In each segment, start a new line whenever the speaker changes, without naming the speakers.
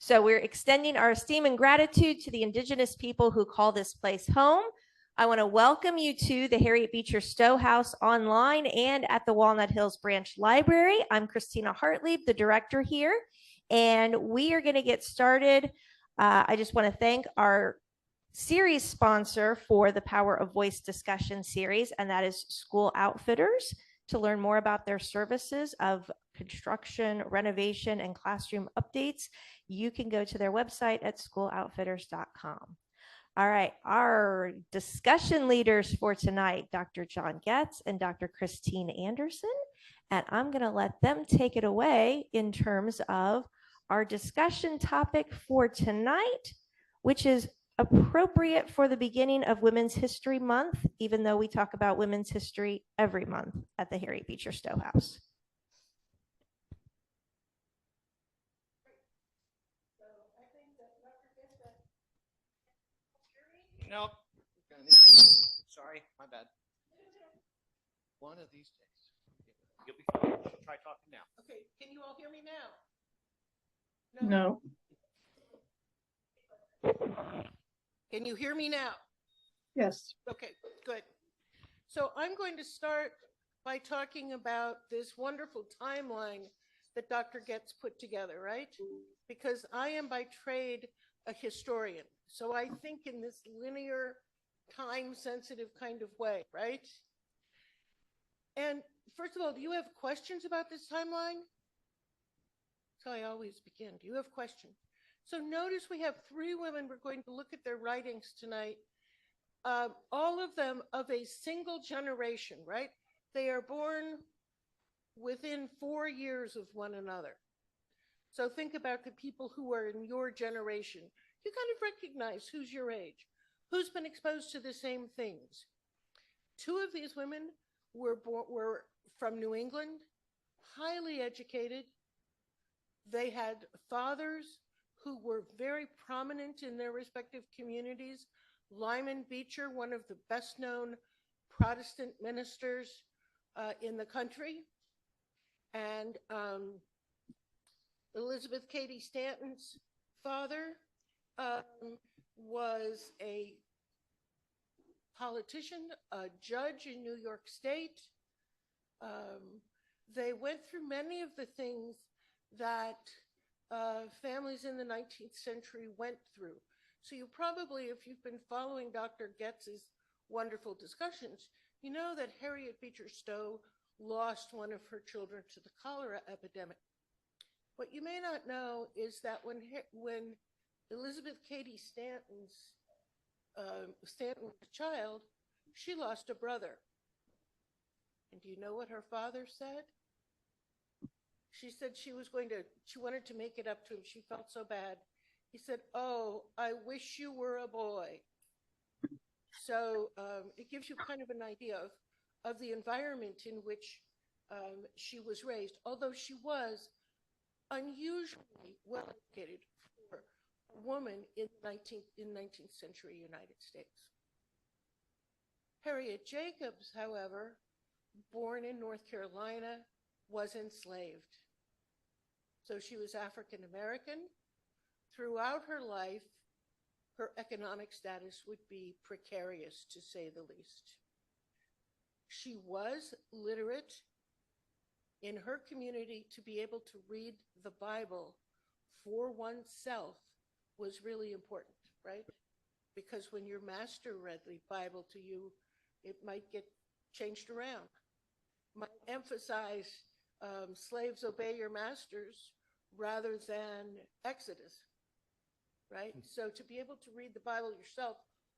So we're extending our esteem and gratitude to the Indigenous people who call this place home. I want to welcome you to the Harriet Beecher Stowe House online and at the Walnut Hills Branch Library. I'm Christina Hartlieb, the director here, and we are going to get started. I just want to thank our series sponsor for the Power of Voice discussion series, and that is School Outfitters. To learn more about their services of construction, renovation, and classroom updates, you can go to their website at schooloutfitters.com. All right, our discussion leaders for tonight, Dr. John Getz and Dr. Christine Anderson, and I'm going to let them take it away in terms of our discussion topic for tonight, which is appropriate for the beginning of Women's History Month, even though we talk about women's history every month at the Harriet Beecher Stowe House.
Nope. Sorry, my bad. One of these days. You'll be fine. Try talking now.
Okay, can you all hear me now?
No.
Can you hear me now?
Yes.
Okay, good. So I'm going to start by talking about this wonderful timeline that Dr. Getz put together, right? Because I am by trade a historian. So I think in this linear, time-sensitive kind of way, right? And first of all, do you have questions about this timeline? So I always begin. Do you have questions? So notice we have three women. We're going to look at their writings tonight. All of them of a single generation, right? They are born within 4 years of one another. So think about the people who are in your generation. You kind of recognize who's your age, who's been exposed to the same things. Two of these women were from New England, highly educated. They had fathers who were very prominent in their respective communities. Lyman Beecher, one of the best known Protestant ministers in the country, and Elizabeth Cady Stanton's father was a politician, a judge in New York State. They went through many of the things that families in the 19th century went through. So you probably, if you've been following Dr. Getz's wonderful discussions, you know that Harriet Beecher Stowe lost one of her children to the cholera epidemic. What you may not know is that when Elizabeth Cady Stanton was a child, she lost a brother. And do you know what her father said? She said she wanted to make it up to him. She felt so bad. He said, "Oh, I wish you were a boy." So it gives you kind of an idea of the environment in which she was raised, although she was unusually well educated for a woman in 19th century United States. Harriet Jacobs, however, born in North Carolina, was enslaved. So she was African American. Throughout her life, her economic status would be precarious, to say the least. She was literate. In her community, to be able to read the Bible for oneself was really important, right? Because when your master read the Bible to you, it might get changed around. Might emphasize slaves obey your masters rather than Exodus, right? So to be able to read the Bible yourself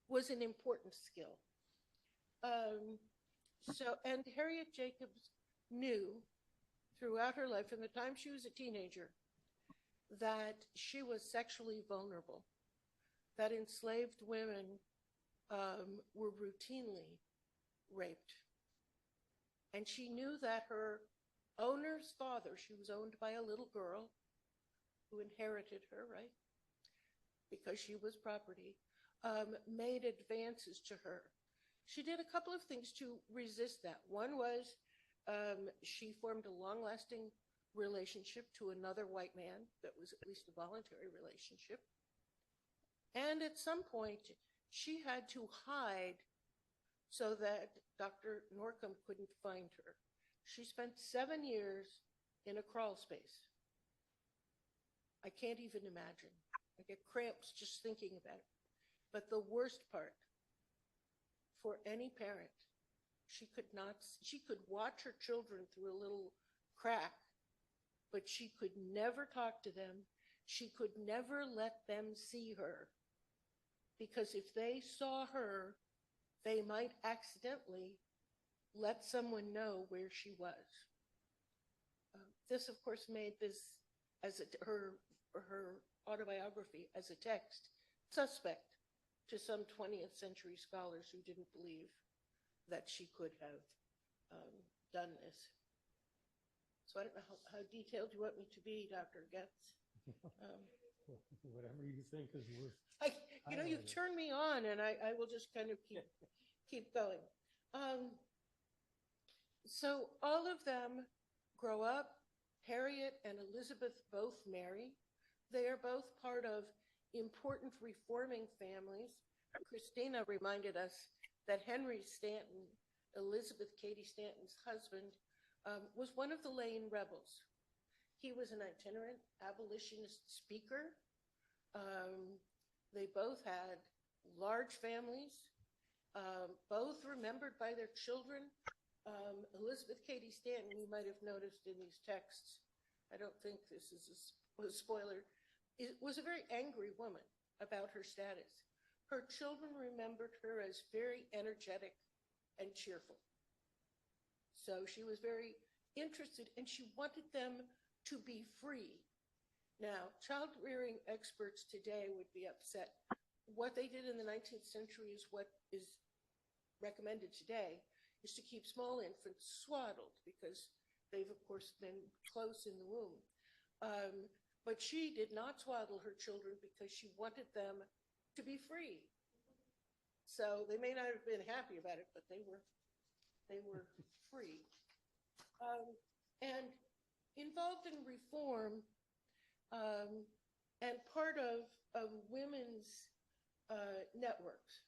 was an important skill. And Harriet Jacobs knew throughout her life, from the time she was a teenager, that she was sexually vulnerable, that enslaved women were routinely raped. And she knew that her owner's father, she was owned by a little girl who inherited her, right? Because she was property, made advances to her. She did a couple of things to resist that. One was she formed a long-lasting relationship to another white man that was at least a voluntary relationship. And at some point, she had to hide so that Dr. Norcom couldn't find her. She spent 7 years in a crawl space. I can't even imagine. I get cramps just thinking about it. But the worst part for any parent, she could watch her children through a little crack, but she could never talk to them. She could never let them see her, because if they saw her, they might accidentally let someone know where she was. This, of course, made this as her autobiography as a text suspect to some 20th century scholars who didn't believe that she could have done this. So I don't know how detailed you want me to be, Dr. Getz.
Whatever you think is worth.
You've turned me on, and I will just kind of keep going. So all of them grow up. Harriet and Elizabeth both marry. They are both part of important reforming families. Christina reminded us that Henry Stanton, Elizabeth Cady Stanton's husband, was one of the Lane rebels. He was an itinerant abolitionist speaker. They both had large families, both remembered by their children. Elizabeth Cady Stanton, you might have noticed in these texts, I don't think this is a spoiler, was a very angry woman about her status. Her children remembered her as very energetic and cheerful. So she was very interested, and she wanted them to be free. Now, child-rearing experts today would be upset. What they did in the 19th century is what is recommended today, is to keep small infants swaddled, because they've, of course, been close in the womb. But she did not swaddle her children because she wanted them to be free. So they may not have been happy about it, but they were free. And involved in reform, and part of women's networks.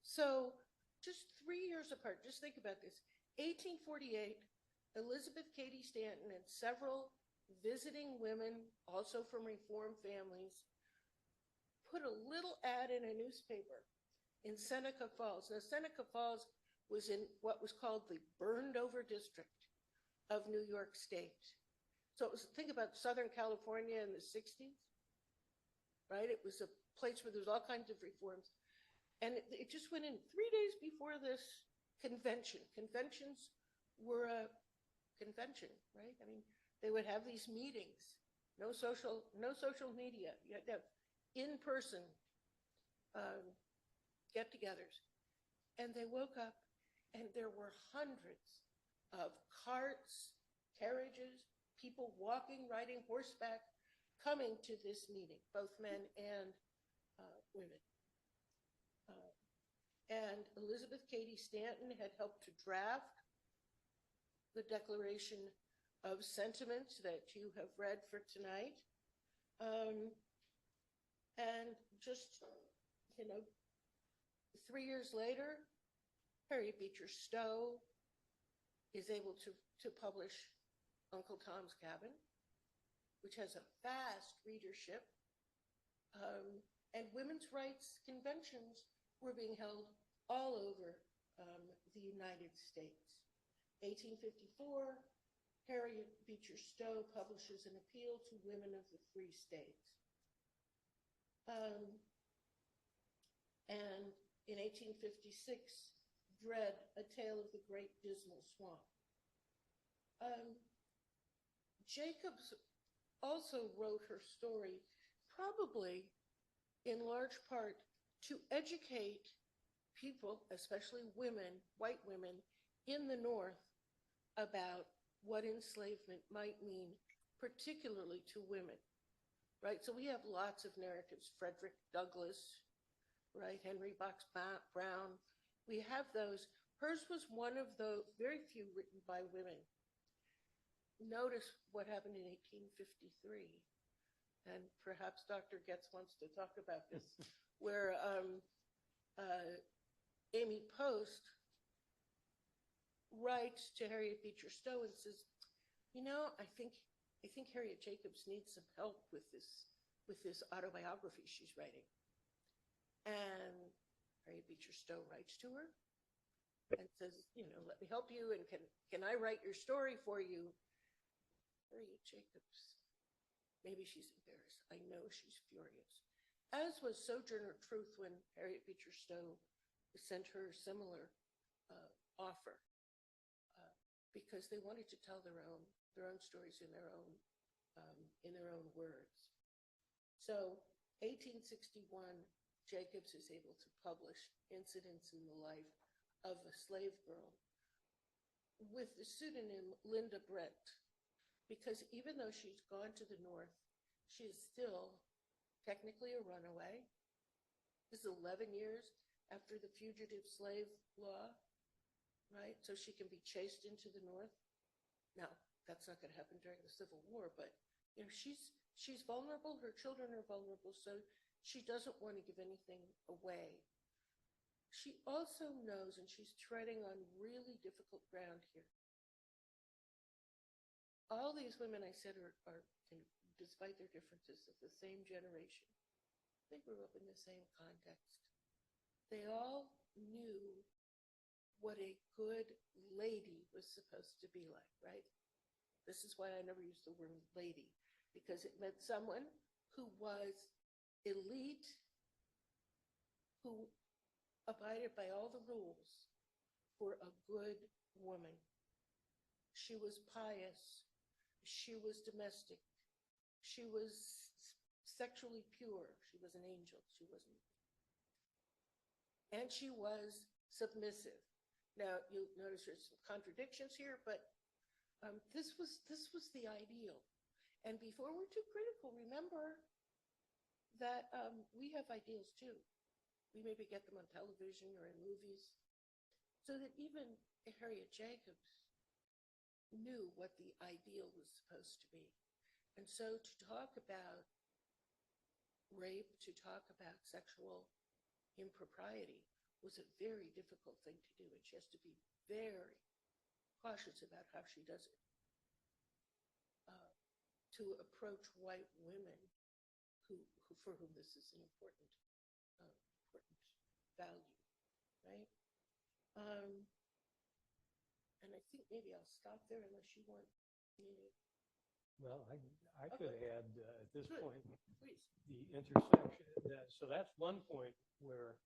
So just 3 years apart, just think about this. 1848, Elizabeth Cady Stanton and several visiting women, also from reform families, put a little ad in a newspaper in Seneca Falls. Now, Seneca Falls was in what was called the burned over district of New York State. So think about Southern California in the 60s, right? It was a place where there was all kinds of reforms. And it just went in 3 days before this convention. Conventions were a convention, right? I mean, they would have these meetings, no social media. You had to have in-person get-togethers. And they woke up, and there were hundreds of carts, carriages, people walking, riding horseback, coming to this meeting, both men and women. And Elizabeth Cady Stanton had helped to draft the Declaration of Sentiments that you have read for tonight. And just, 3 years later, Harriet Beecher Stowe is able to publish Uncle Tom's Cabin, which has a vast readership. And women's rights conventions were being held all over the United States. 1854, Harriet Beecher Stowe publishes an appeal to women of the free states. And in 1856, Dread, A Tale of the Great Dismal Swamp. Jacobs also wrote her story, probably in large part to educate people, especially women, white women, in the North about what enslavement might mean, particularly to women, right? So we have lots of narratives, Frederick Douglass, right? Henry Box Brown. We have those. Hers was one of the very few written by women. notice what happened in 1853, and perhaps Dr. Getz wants to talk about this, where Amy Post writes to Harriet Beecher Stowe and says, you know, I think Harriet Jacobs needs some help with this autobiography she's writing. And Harriet Beecher Stowe writes to her and says, you know, let me help you, and can I write your story for you? Harriet Jacobs, maybe she's embarrassed. I know she's furious. As was Sojourner Truth when Harriet Beecher Stowe sent her similar offer, because they wanted to tell their own stories in their own words. So 1861, Jacobs is able to publish Incidents in the Life of a Slave Girl with the pseudonym Linda Brent, because even though she's gone to the North, she is still technically a runaway. This is 11 years after the fugitive slave law, right? So she can be chased into the North. Now, that's not going to happen during the Civil War, but you know, she's vulnerable. Her children are vulnerable, so she doesn't want to give anything away. She also knows, and she's treading on really difficult ground here. All these women I said are despite their differences, of the same generation. They grew up in the same context. They all knew what a good lady was supposed to be like, right? This is why I never used the word lady, because it meant someone who was elite, who abided by all the rules for a good woman. She was pious. She was domestic. She was sexually pure. She was an angel. She wasn't. And she was submissive. Now, you'll notice there's some contradictions here, but this was the ideal. And before we're too critical, remember that we have ideals too. We maybe get them on television or in movies, so that even Harriet Jacobs knew what the ideal was supposed to be. And so to talk about rape, to talk about sexual impropriety was a very difficult thing to do, and she has to be very cautious about how she does it. To approach white women for whom this is an important value, right? And I think maybe I'll stop there unless you want me to.
Well, I could add at this
Good.
point
Please.
the intersection. So that's one point where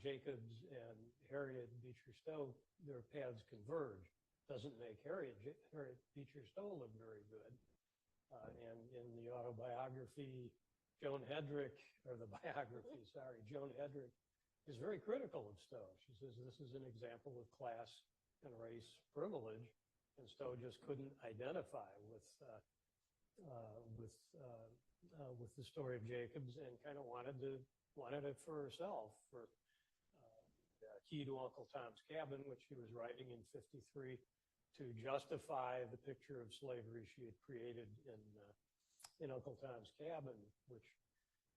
Jacobs and Harriet Beecher Stowe, their paths converge. Doesn't make Harriet Beecher Stowe look very good. And in the autobiography, Joan Hedrick is very critical of Stowe. She says this is an example of class and race privilege, and Stowe just couldn't identify with the story of Jacobs, and kind of wanted it for herself. For Key to Uncle Tom's Cabin, which she was writing in '53, to justify the picture of slavery she had created in Uncle Tom's Cabin, which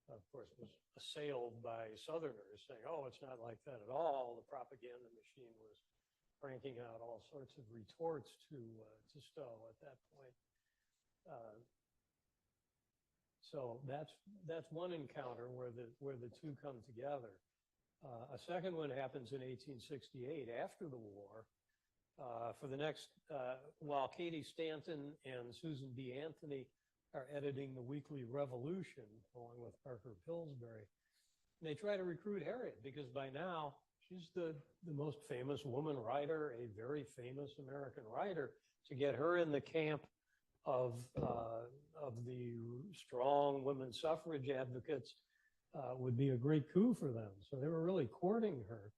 of course was assailed by Southerners, saying, "Oh, it's not like that at all." The propaganda machine was cranking out all sorts of retorts to Stowe at that point. So that's one encounter where the two come together. A second one happens in 1868, after the war. For the next, while Cady, Stanton, and Susan B. Anthony are editing the Weekly Revolution along with Parker Pillsbury, and they try to recruit Harriet because by now she's the most famous woman writer, a very famous American writer. To get her in the camp of the strong women suffrage advocates would be a great coup for them. So they were really courting her.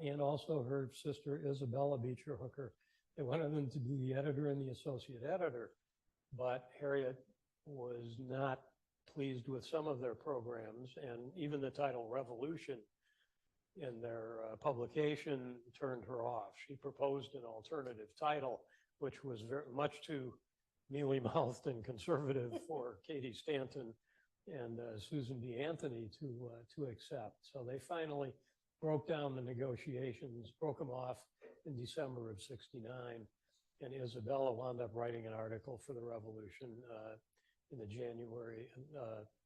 And also her sister, Isabella Beecher Hooker. They wanted them to be the editor and the associate editor, but Harriet was not pleased with some of their programs, and even the title Revolution in their publication turned her off. She proposed an alternative title, which was very much too mealy-mouthed and conservative for Cady Stanton and Susan B. Anthony to accept. So they finally broke down the negotiations, broke them off in December of '69, and Isabella wound up writing an article for the Revolution in the January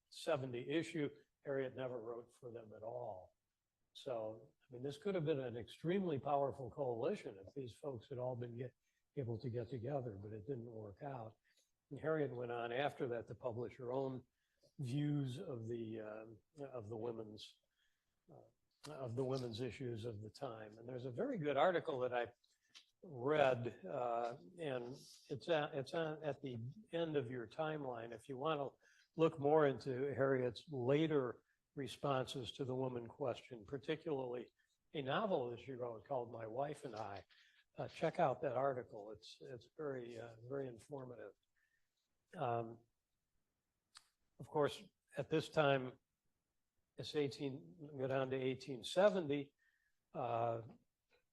'70 issue. Harriet never wrote for them at all. So, I mean, this could have been an extremely powerful coalition if these folks had all been able to get together, but it didn't work out. And Harriet went on after that to publish her own views of the women's issues of the time. And there's a very good article that I read, and it's at the end of your timeline. If you want to look more into Harriet's later responses to the woman question, particularly a novel that she wrote called My Wife and I, check out that article. It's very informative. Of course, at this time, it's go down to 1870.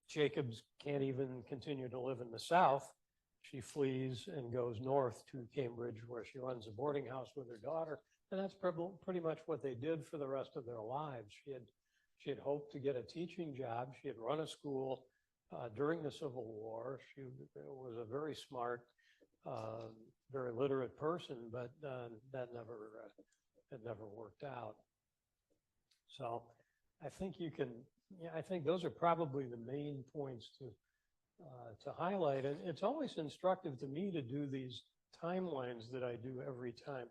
Jacobs can't even continue to live in the South. She flees and goes north to Cambridge, where she runs a boarding house with her daughter. And that's pretty much what they did for the rest of their lives. She had hoped to get a teaching job. She had run a school during the Civil War. She was a very smart, very literate person, but that never worked out. So I think I think those are probably the main points to highlight. And it's always instructive to me to do these timelines that I do every time.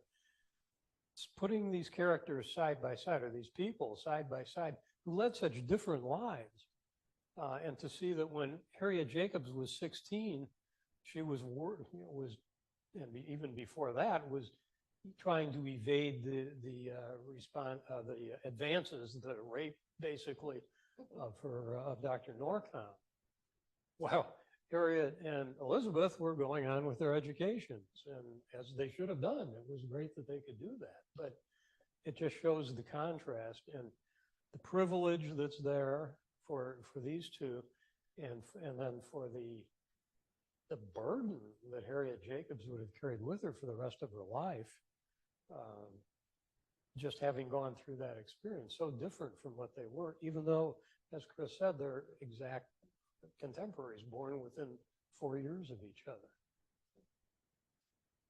It's putting these characters side by side, or these people side by side, who led such different lives. And to see that when Harriet Jacobs was 16, she was and even before that, was trying to evade the advances, the rape, basically, of Dr. Norcom. Wow. Harriet and Elizabeth were going on with their educations, and as they should have done. It was great that they could do that, but it just shows the contrast and the privilege that's there for these two, and then for the burden that Harriet Jacobs would have carried with her for the rest of her life, just having gone through that experience. So different from what they were, even though, as Chris said, they're exact contemporaries, born within 4 years of each other.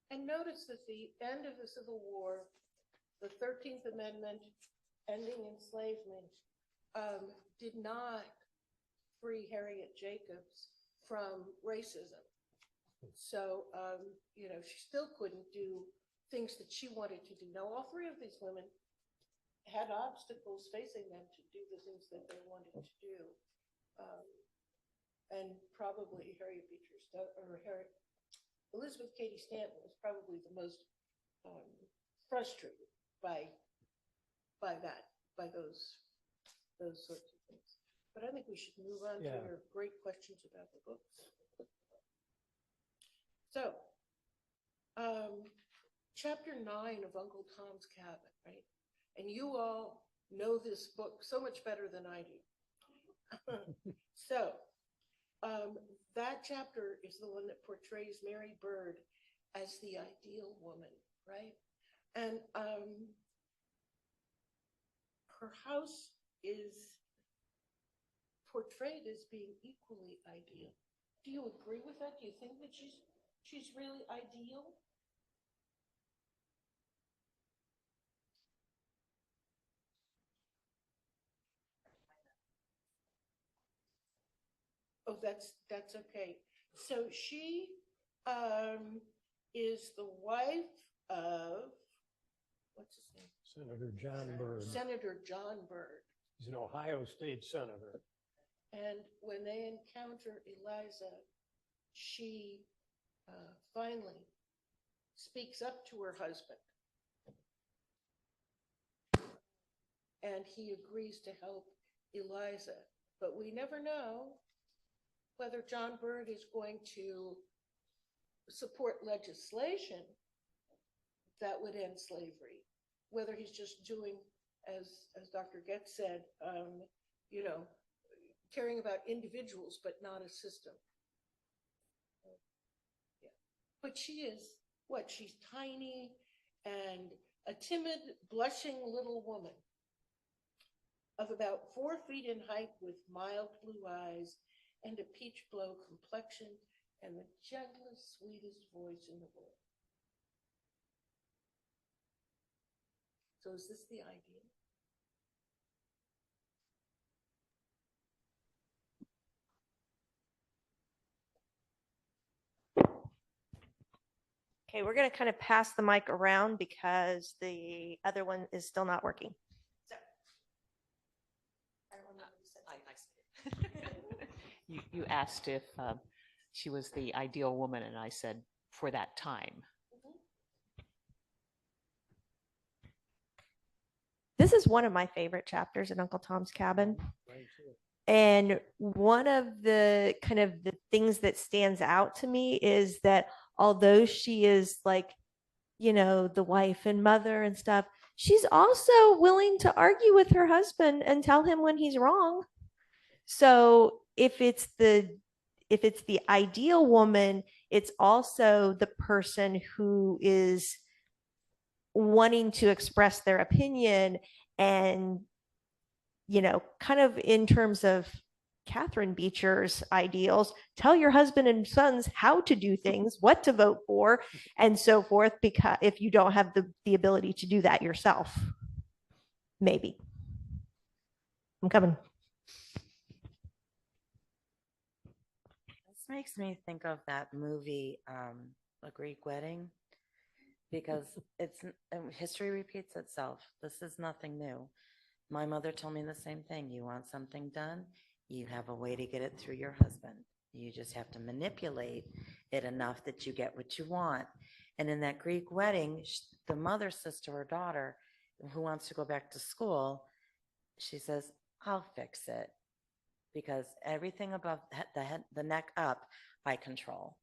And notice that the end of the Civil War, the 13th Amendment, ending enslavement, did not free Harriet Jacobs from racism. So, she still couldn't do things that she wanted to do. Now, all three of these women had obstacles facing them to do the things that they wanted to do. And probably Elizabeth Cady Stanton was probably the most frustrated by those sorts of things. But I think we should move on to your great questions about the books. So, chapter 9 of Uncle Tom's Cabin, right? And you all know this book so much better than I do. So, that chapter is the one that portrays Mary Bird as the ideal woman, right? And her house is portrayed as being equally ideal. Do you agree with that? Do you think that she's really ideal? Oh, that's okay. So she is the wife of, what's his name?
Senator John Byrd.
Senator John Byrd.
He's an Ohio State senator.
And when they encounter Eliza, she finally speaks up to her husband. And he agrees to help Eliza. But we never know whether John Byrd is going to support legislation that would end slavery, whether he's just doing, as Dr. Getz said, caring about individuals, but not a system. but she is what? She's tiny and a timid, blushing little woman of about 4 feet in height with mild blue eyes and a peach blow complexion and the gentlest, sweetest voice in the world. So is this the ideal?
Okay, we're going to kind of pass the mic around because the other one is still not working. So, I don't know what you said.
You asked if she was the ideal woman, and I said, for that time.
This is one of my favorite chapters in Uncle Tom's Cabin.
Right, too.
And one of the kind of the things that stands out to me is that although she is like, you know, the wife and mother and stuff, she's also willing to argue with her husband and tell him when he's wrong. So if it's the ideal woman, it's also the person who is wanting to express their opinion and, you know, kind of in terms of Catharine Beecher's ideals, tell your husband and sons how to do things, what to vote for, and so forth, because if you don't have the ability to do that yourself, maybe. I'm coming.
This makes me think of that movie, A Greek Wedding, because history repeats itself. This is nothing new. My mother told me the same thing. You want something done, you have a way to get it through your husband. You just have to manipulate it enough that you get what you want. And in that Greek wedding, the mother says to her daughter, who wants to go back to school, she says, I'll fix it, because everything above the head, the neck up, I control.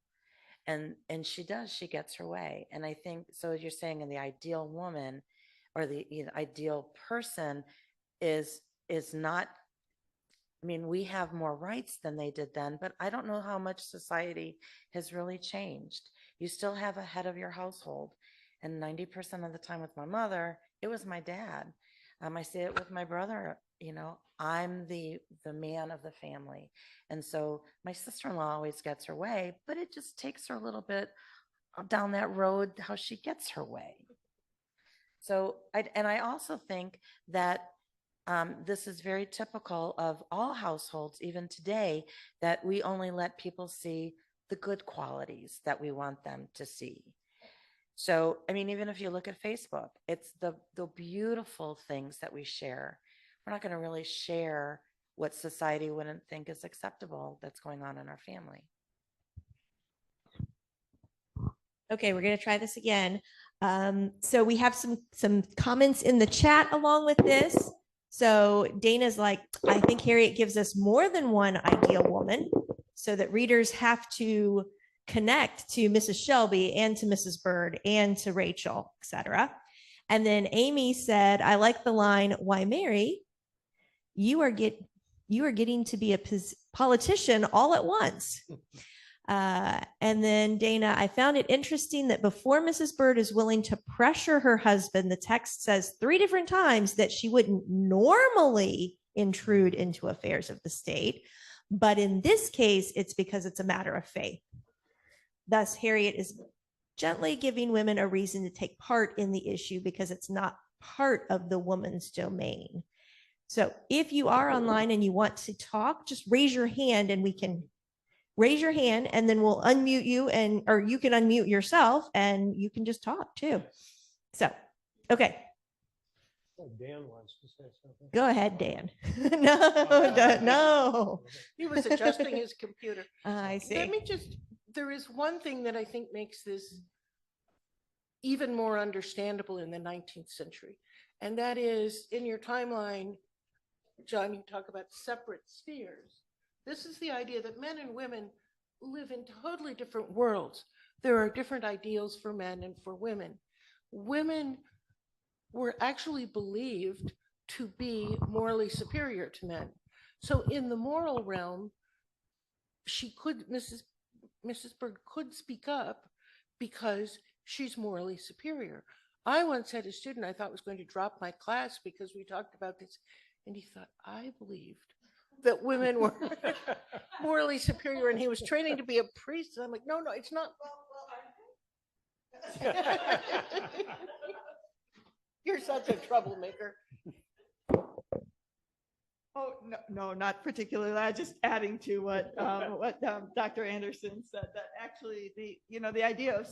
And she does, she gets her way. And I think, so you're saying in the ideal woman or the ideal person is not, I mean, we have more rights than they did then, but I don't know how much society has really changed. You still have a head of your household. And 90% of the time with my mother, it was my dad. I say it with my brother, you know, I'm the man of the family. And so my sister-in-law always gets her way, but it just takes her a little bit down that road, how she gets her way. So, I also think that this is very typical of all households, even today, that we only let people see the good qualities that we want them to see. So, I mean, even if you look at Facebook, it's the beautiful things that we share. We're not going to really share what society wouldn't think is acceptable that's going on in our family.
Okay, we're going to try this again. So we have some comments in the chat along with this. So Dana's like, I think Harriet gives us more than one ideal woman, so that readers have to connect to Mrs. Shelby and to Mrs. Bird and to Rachel, etc. And then Amy said, I like the line, why Mary, you are getting to be a politician all at once. And then Dana, I found it interesting that before Mrs. Bird is willing to pressure her husband, the text says 3 different times that she wouldn't normally intrude into affairs of the state. But in this case, it's because it's a matter of faith. Thus, Harriet is gently giving women a reason to take part in the issue because it's not part of the woman's domain. So if you are online and you want to talk, just raise your hand and we can raise your hand and then we'll unmute you, or you can unmute yourself and you can just talk too. So, okay.
Oh, Dan wants to say something.
Go ahead, Dan. No.
He was adjusting his computer.
I see.
Let me there is one thing that I think makes this even more understandable in the 19th century. And that is, in your timeline, John, you talk about separate spheres. This is the idea that men and women live in totally different worlds. There are different ideals for men and for women. Women were actually believed to be morally superior to men. So in the moral realm, Mrs. Bird could speak up because she's morally superior. I once had a student I thought was going to drop my class because we talked about this, and he thought I believed that women were morally superior, and he was training to be a priest. And I'm like, no, it's not. You're such a troublemaker.
Oh, no, no, not particularly. I just adding to what Dr. Anderson said, that actually the idea of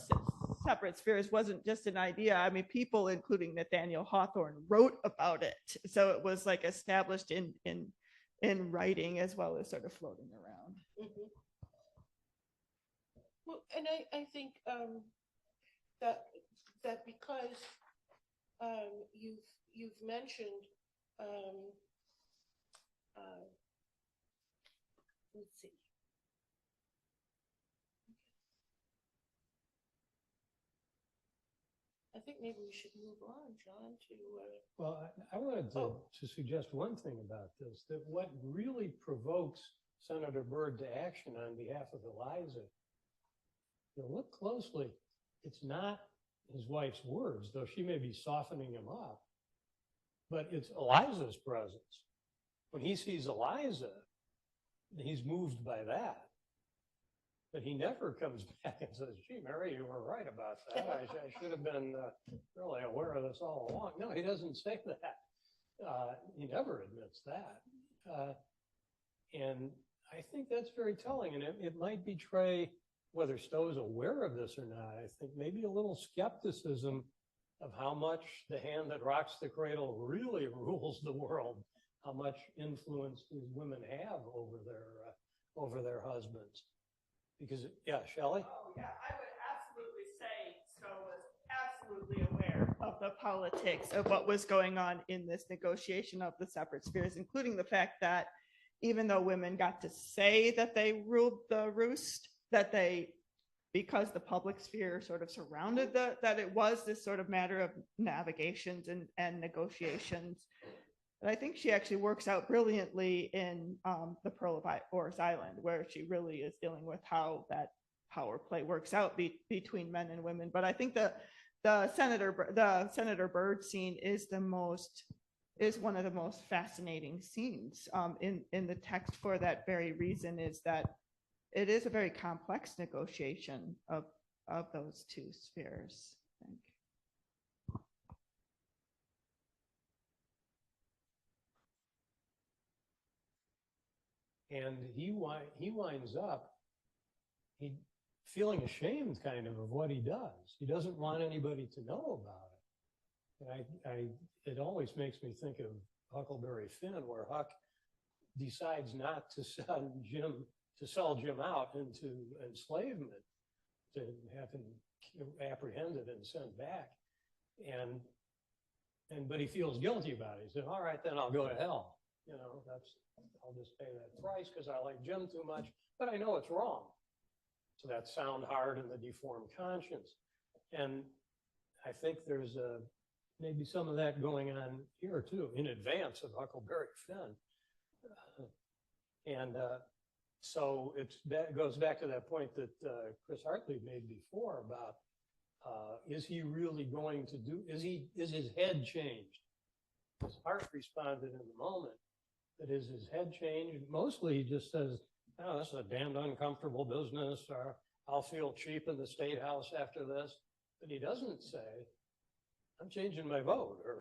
separate spheres wasn't just an idea. I mean, people, including Nathaniel Hawthorne, wrote about it. So it was like established in writing as well as sort of floating around.
Mhm. Well, and I think that because you've mentioned let's see. I think maybe we should move on, John, to.
Well, I wanted to suggest one thing about this, that what really provokes Senator Byrd to action on behalf of Eliza, look closely, it's not his wife's words, though she may be softening him up, but it's Eliza's presence. When he sees Eliza, he's moved by that. But he never comes back and says, gee, Mary, you were right about that. I should have been really aware of this all along. No, he doesn't say that. He never admits that. And I think that's very telling. And it might betray, whether Stowe's aware of this or not, I think maybe a little skepticism of how much the hand that rocks the cradle really rules the world, how much influence these women have over their husbands. Because, yeah, Shelley?
Oh, yeah, I would absolutely say Stowe was absolutely aware of the politics of what was going on in this negotiation of the separate spheres, including the fact that even though women got to say that they ruled the roost, that because the public sphere sort of surrounded that it was this sort of matter of navigations and negotiations. And I think she actually works out brilliantly in the Pearl of Orr's Island, where she really is dealing with how that power play works out between men and women. But I think the Senator Byrd scene is one of the most fascinating scenes in the text for that very reason, is that it is a very complex negotiation of those two spheres, I think.
And he winds up feeling ashamed kind of what he does. He doesn't want anybody to know about it. And it always makes me think of Huckleberry Finn, where Huck decides not to sell Jim out into enslavement, to have him apprehended and sent back. But he feels guilty about it. He said, all right, then I'll go to hell. I'll just pay that price because I like Jim too much, but I know it's wrong. So that sound hard and the deformed conscience. And I think there's maybe some of that going on here too, in advance of Huckleberry Finn. So that goes back to that point that Chris Hartley made before about, is he really going to is his head changed? His heart responded in the moment. But is his head changed? Mostly he just says, oh, this is a damned uncomfortable business, or I'll feel cheap in the State House after this. But he doesn't say, I'm changing my vote, or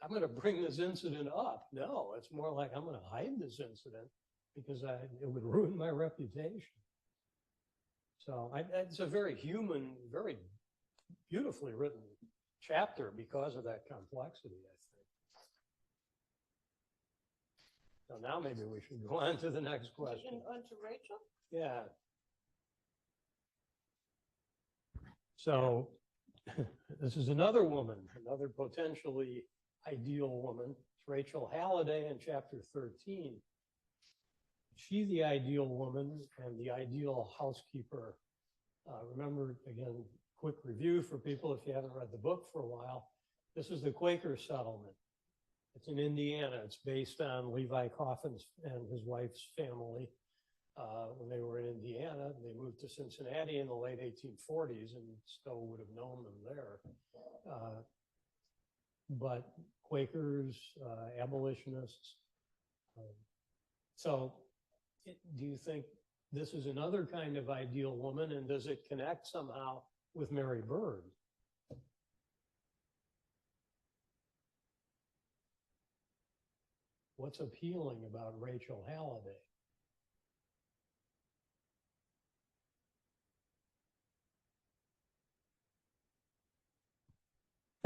I'm going to bring this incident up. No, it's more like I'm going to hide this incident because it would ruin my reputation. So it's a very human, very beautifully written chapter because of that complexity, I think. So now maybe we should go on to the next question.
On to Rachel?
Yeah. So this is another woman, another potentially ideal woman. It's Rachel Halliday in chapter 13. She's the ideal woman and the ideal housekeeper. Remember, again, quick review for people if you haven't read the book for a while. This is the Quaker settlement. It's in Indiana. It's based on Levi Coffin's and his wife's family. when they were in Indiana. They moved to Cincinnati in the late 1840s, and Stowe would have known them there. But Quakers, abolitionists. So do you think this is another kind of ideal woman, and does it connect somehow with Mary Bird? What's appealing about Rachel Halliday?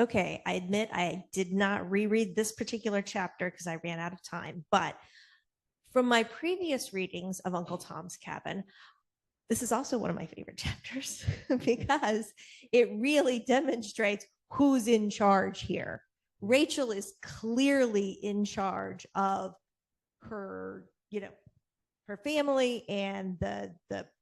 Okay, I admit I did not reread this particular chapter because I ran out of time, but from my previous readings of Uncle Tom's Cabin, this is also one of my favorite chapters because it really demonstrates who's in charge here. Rachel is clearly in charge of her, her family and the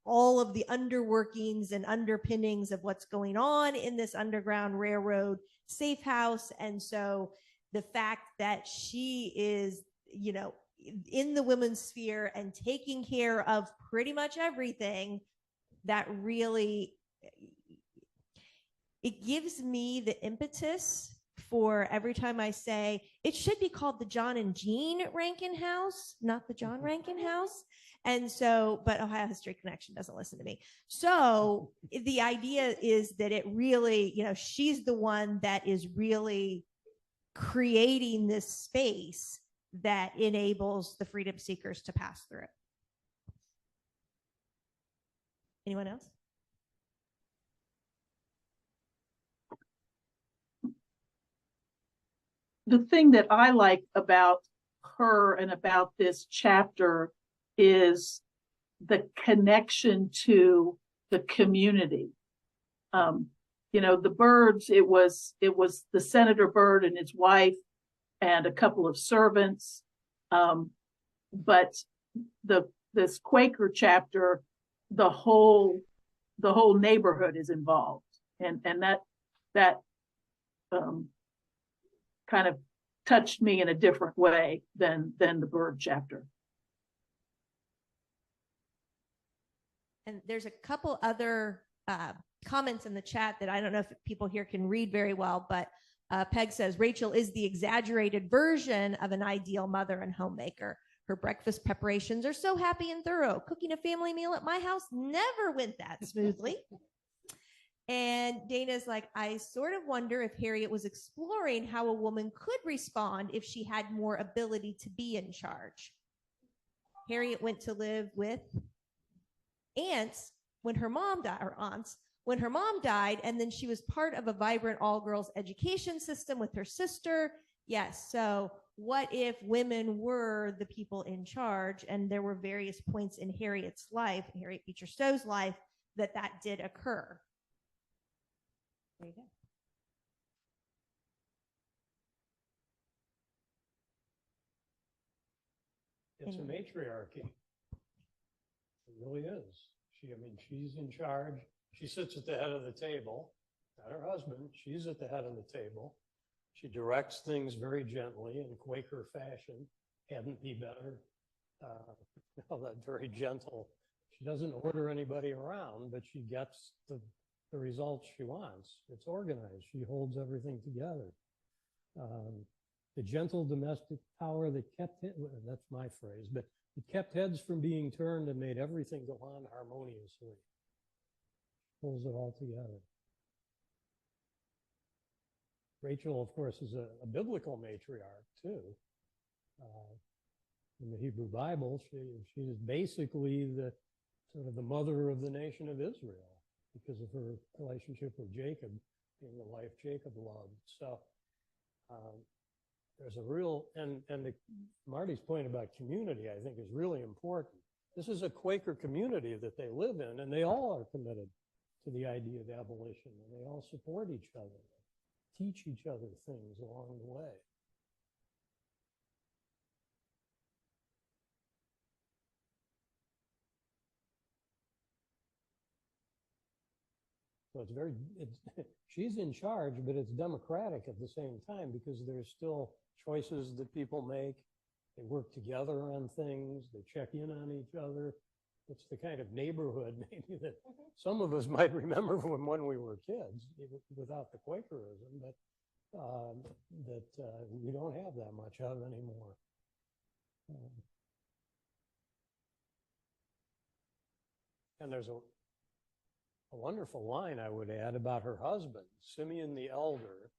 all of the underworkings and underpinnings of what's going on in this Underground Railroad safe house. And so the fact that she is, in the women's sphere and taking care of pretty much everything, that really, it gives me the impetus for every time I say it should be called the John and Jean Rankin House, not the John Rankin House. And so, but Ohio History Connection doesn't listen to me. So the idea is that it really, she's the one that is really creating this space that enables the freedom seekers to pass through. Anyone else?
The thing that I like about her and about this chapter is the connection to the community. The Birds, it was the Senator Bird and his wife and a couple of servants. But this Quaker chapter, the whole neighborhood is involved. And that kind of touched me in a different way than the Bird chapter.
And there's a couple other comments in the chat that I don't know if people here can read very well, but Peg says, Rachel is the exaggerated version of an ideal mother and homemaker. Her breakfast preparations are so happy and thorough. Cooking a family meal at my house never went that smoothly. And Dana's like, I sort of wonder if Harriet was exploring how a woman could respond if she had more ability to be in charge. Harriet went to live with aunts when her mom died, and then she was part of a vibrant all-girls education system with her sister. Yes, so what if women were the people in charge? And there were various points in Harriet's life, Harriet Beecher Stowe's life, that did occur. There you go.
It's a matriarchy. It really is. She's in charge. She sits at the head of the table, not her husband. She's at the head of the table. She directs things very gently in Quaker fashion. Hadn't be better. That very gentle. She doesn't order anybody around, but she gets the results she wants. It's organized. She holds everything together. The gentle domestic power that kept it, that's my phrase, but it kept heads from being turned and made everything go on harmoniously. Pulls it all together. Rachel, of course, is a biblical matriarch too. In the Hebrew Bible, she is basically the sort of the mother of the nation of Israel because of her relationship with Jacob, being the life Jacob loved. So there's a real, and Marty's point about community, I think, is really important. This is a Quaker community that they live in, and they all are committed to the idea of abolition, and they all support each other, teach each other things along the way. So she's in charge, but it's democratic at the same time because there's still choices that people make. They work together on things. They check in on each other. It's the kind of neighborhood maybe that some of us might remember from when we were kids, without the Quakerism, but we don't have that much of anymore. And there's a wonderful line, I would add, about her husband. Simeon the elder,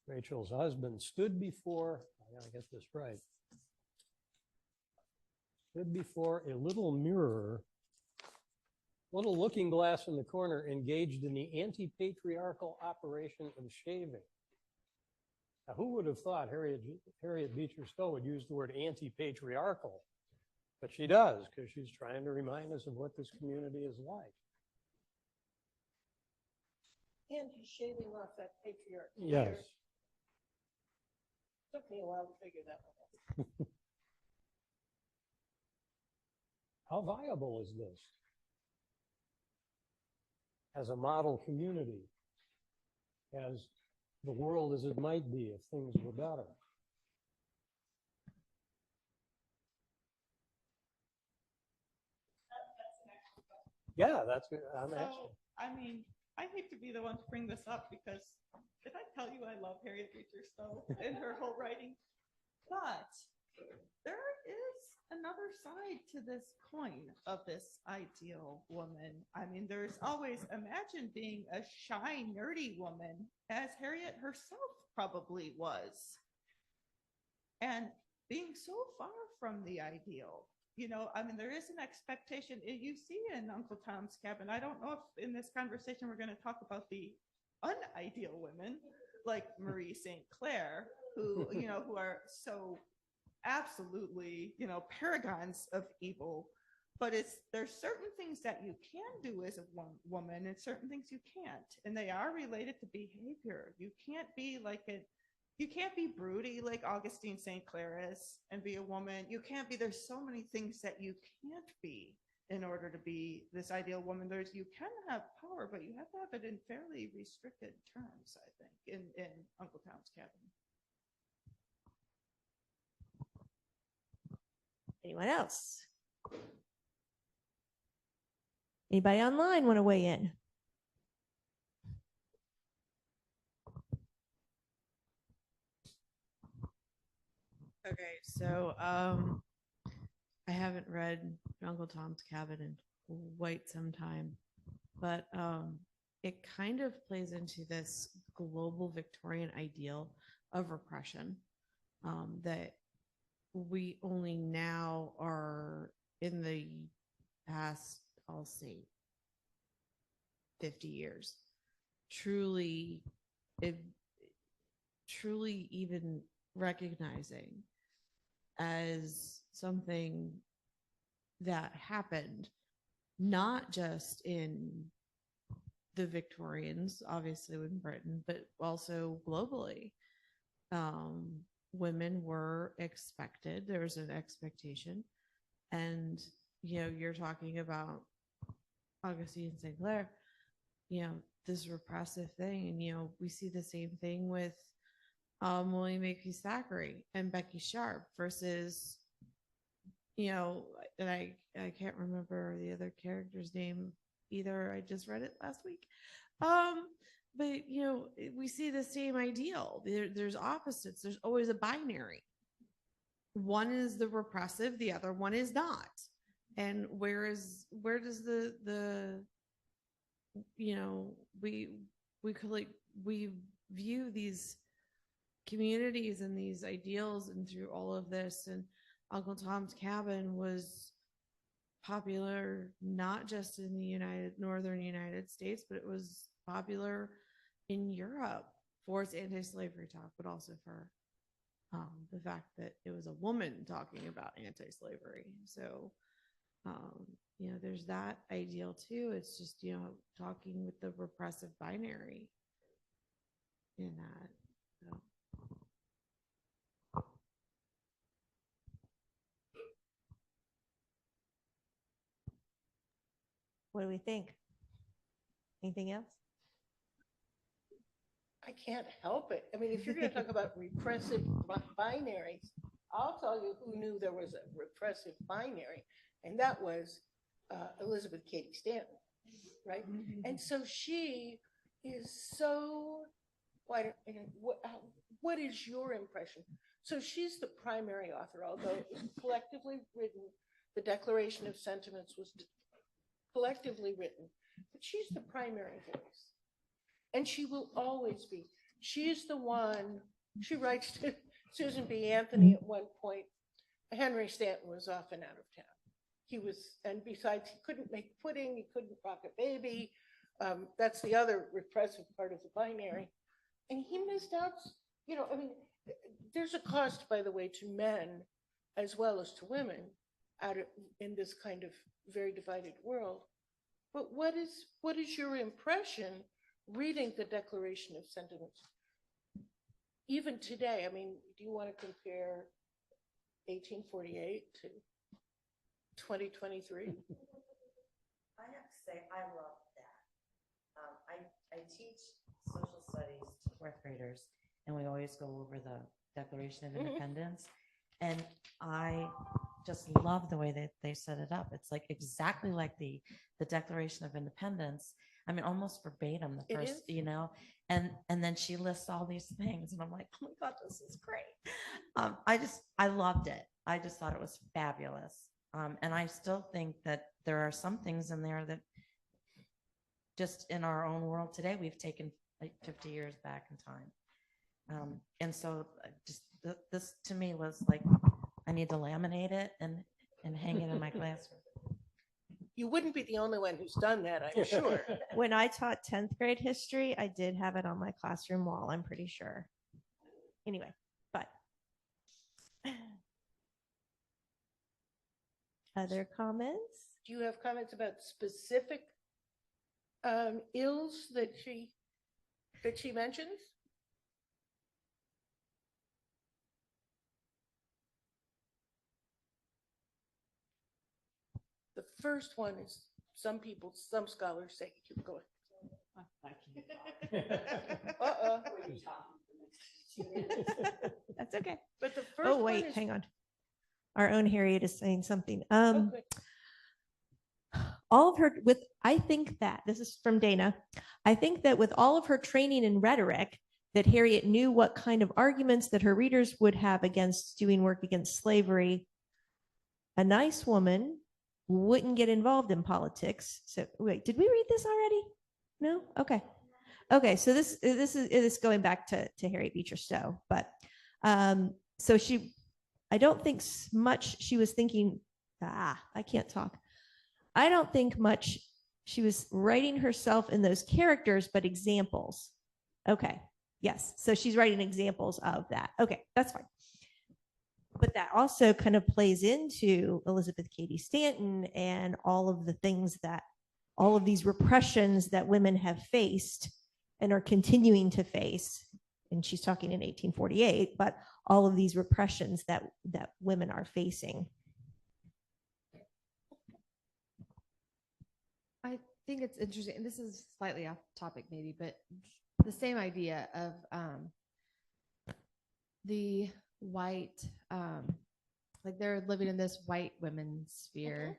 Rachel's husband, stood before, I gotta get this right, stood before a little mirror, little looking glass in the corner, engaged in the anti-patriarchal operation of shaving. Now, who would have thought Harriet Beecher Stowe would use the word anti-patriarchal? But she does, because she's trying to remind us of what this community is like.
And he's shaving off that patriarch.
Yes.
Took me a while to figure that one out.
How viable is this as a model community, as the world as it might be if things were better? Yeah, that's good. I'm actually.
I mean, I hate to be the one to bring this up because did I tell you I love Harriet Beecher Stowe and her whole writing? But there is another side to this coin of this ideal woman. I mean, there's always, imagine being a shy, nerdy woman, as Harriet herself probably was, and being so far from the ideal. You know, I mean, there is an expectation you see in Uncle Tom's Cabin. I don't know if in this conversation we're going to talk about the unideal women like Marie St. Clair, who, you know, who are so absolutely, you know, paragons of evil. But there's certain things that you can do as a woman and certain things you can't. And they are related to behavior. You can't be like you can't be broody like Augustine St. Clair is and be a woman. You can't be, there's so many things that you can't be in order to be this ideal woman. You can have power, but you have to have it in fairly restricted terms, I think, in Uncle Tom's Cabin.
Anyone else? Anybody online want to weigh in?
Okay, so I haven't read Uncle Tom's Cabin in quite some time, but it kind of plays into this global Victorian ideal of repression that we only now are in the past, I'll say, 50 years, truly even recognizing as something that happened, not just in the Victorians, obviously in Britain, but also globally. Women were expected, there was an expectation. And, you know, you're talking about Augustine St. Clair, you know, this repressive thing. And, you know, we see the same thing with William Makepeace Thackeray and Becky Sharp versus, you know, and I can't remember the other character's name either. I just read it last week. But, you know, we see the same ideal. There's opposites. There's always a binary. One is the repressive, the other one is not. And where does the you know, we could, like, we view these communities and these ideals and through all of this, and Uncle Tom's Cabin was popular not just in the northern United States, but it was popular in Europe for its anti-slavery talk, but also for the fact that it was a woman talking about anti-slavery. So, you know, there's that ideal too. It's just, you know, talking with the repressive binary in that. So.
What do we think? Anything else?
I can't help it. I mean, if you're going to talk about repressive binaries, I'll tell you who knew there was a repressive binary. and that was Elizabeth Cady Stanton, right? And so she is so, what is your impression? So she's the primary author, although it was collectively written. The Declaration of Sentiments was collectively written, but she's the primary voice. And she will always be. She's the one, she writes to Susan B. Anthony at one point. Henry Stanton was often out of town. He was, and besides, he couldn't make pudding, he couldn't rock a baby. That's the other repressive part of the binary. And he missed out, you know, I mean, there's a cost, by the way, to men as well as to women in this kind of very divided world. But what is your impression reading the Declaration of Sentiments? Even today, I mean, do you want to compare 1848 to 2023?
I have to say, I love that. I teach social studies to fourth graders, and we always go over the Declaration of Independence. And I just love the way that they set it up. It's like exactly like the Declaration of Independence. I mean, almost verbatim, the first, you know, and then she lists all these things, and I'm like, oh my God, this is great. I loved it. I just thought it was fabulous. And I still think that there are some things in there that just in our own world today, we've taken like 50 years back in time. And so just this to me was like, I need to laminate it and hang it in my classroom.
You wouldn't be the only one who's done that, I'm sure.
When I taught 10th grade history, I did have it on my classroom wall, I'm pretty sure. Anyway, but other comments?
Do you have comments about specific ills that she mentions? The first one is some scholars say, keep going. Uh-oh.
That's okay.
But the first
Oh, wait,
one is,
hang on. Our own Harriet is saying something.
okay.
All of her, I think that, this is from Dana, I think that with all of her training in rhetoric, that Harriet knew what kind of arguments that her readers would have against doing work against slavery. A nice woman wouldn't get involved in politics. So wait, did we read this already? No? Okay. Okay, so this is going back to Harriet Beecher Stowe, but so I don't think much she was thinking, I can't talk. I don't think much she was writing herself in those characters, but examples. Okay, yes, so she's writing examples of that. Okay, that's fine. But that also kind of plays into Elizabeth Cady Stanton and all of the things that, all of these repressions that women have faced and are continuing to face. And she's talking in 1848, but all of these repressions that women are facing.
I think it's interesting, and this is slightly off topic maybe, but the same idea of the white, like they're living in this white women's sphere.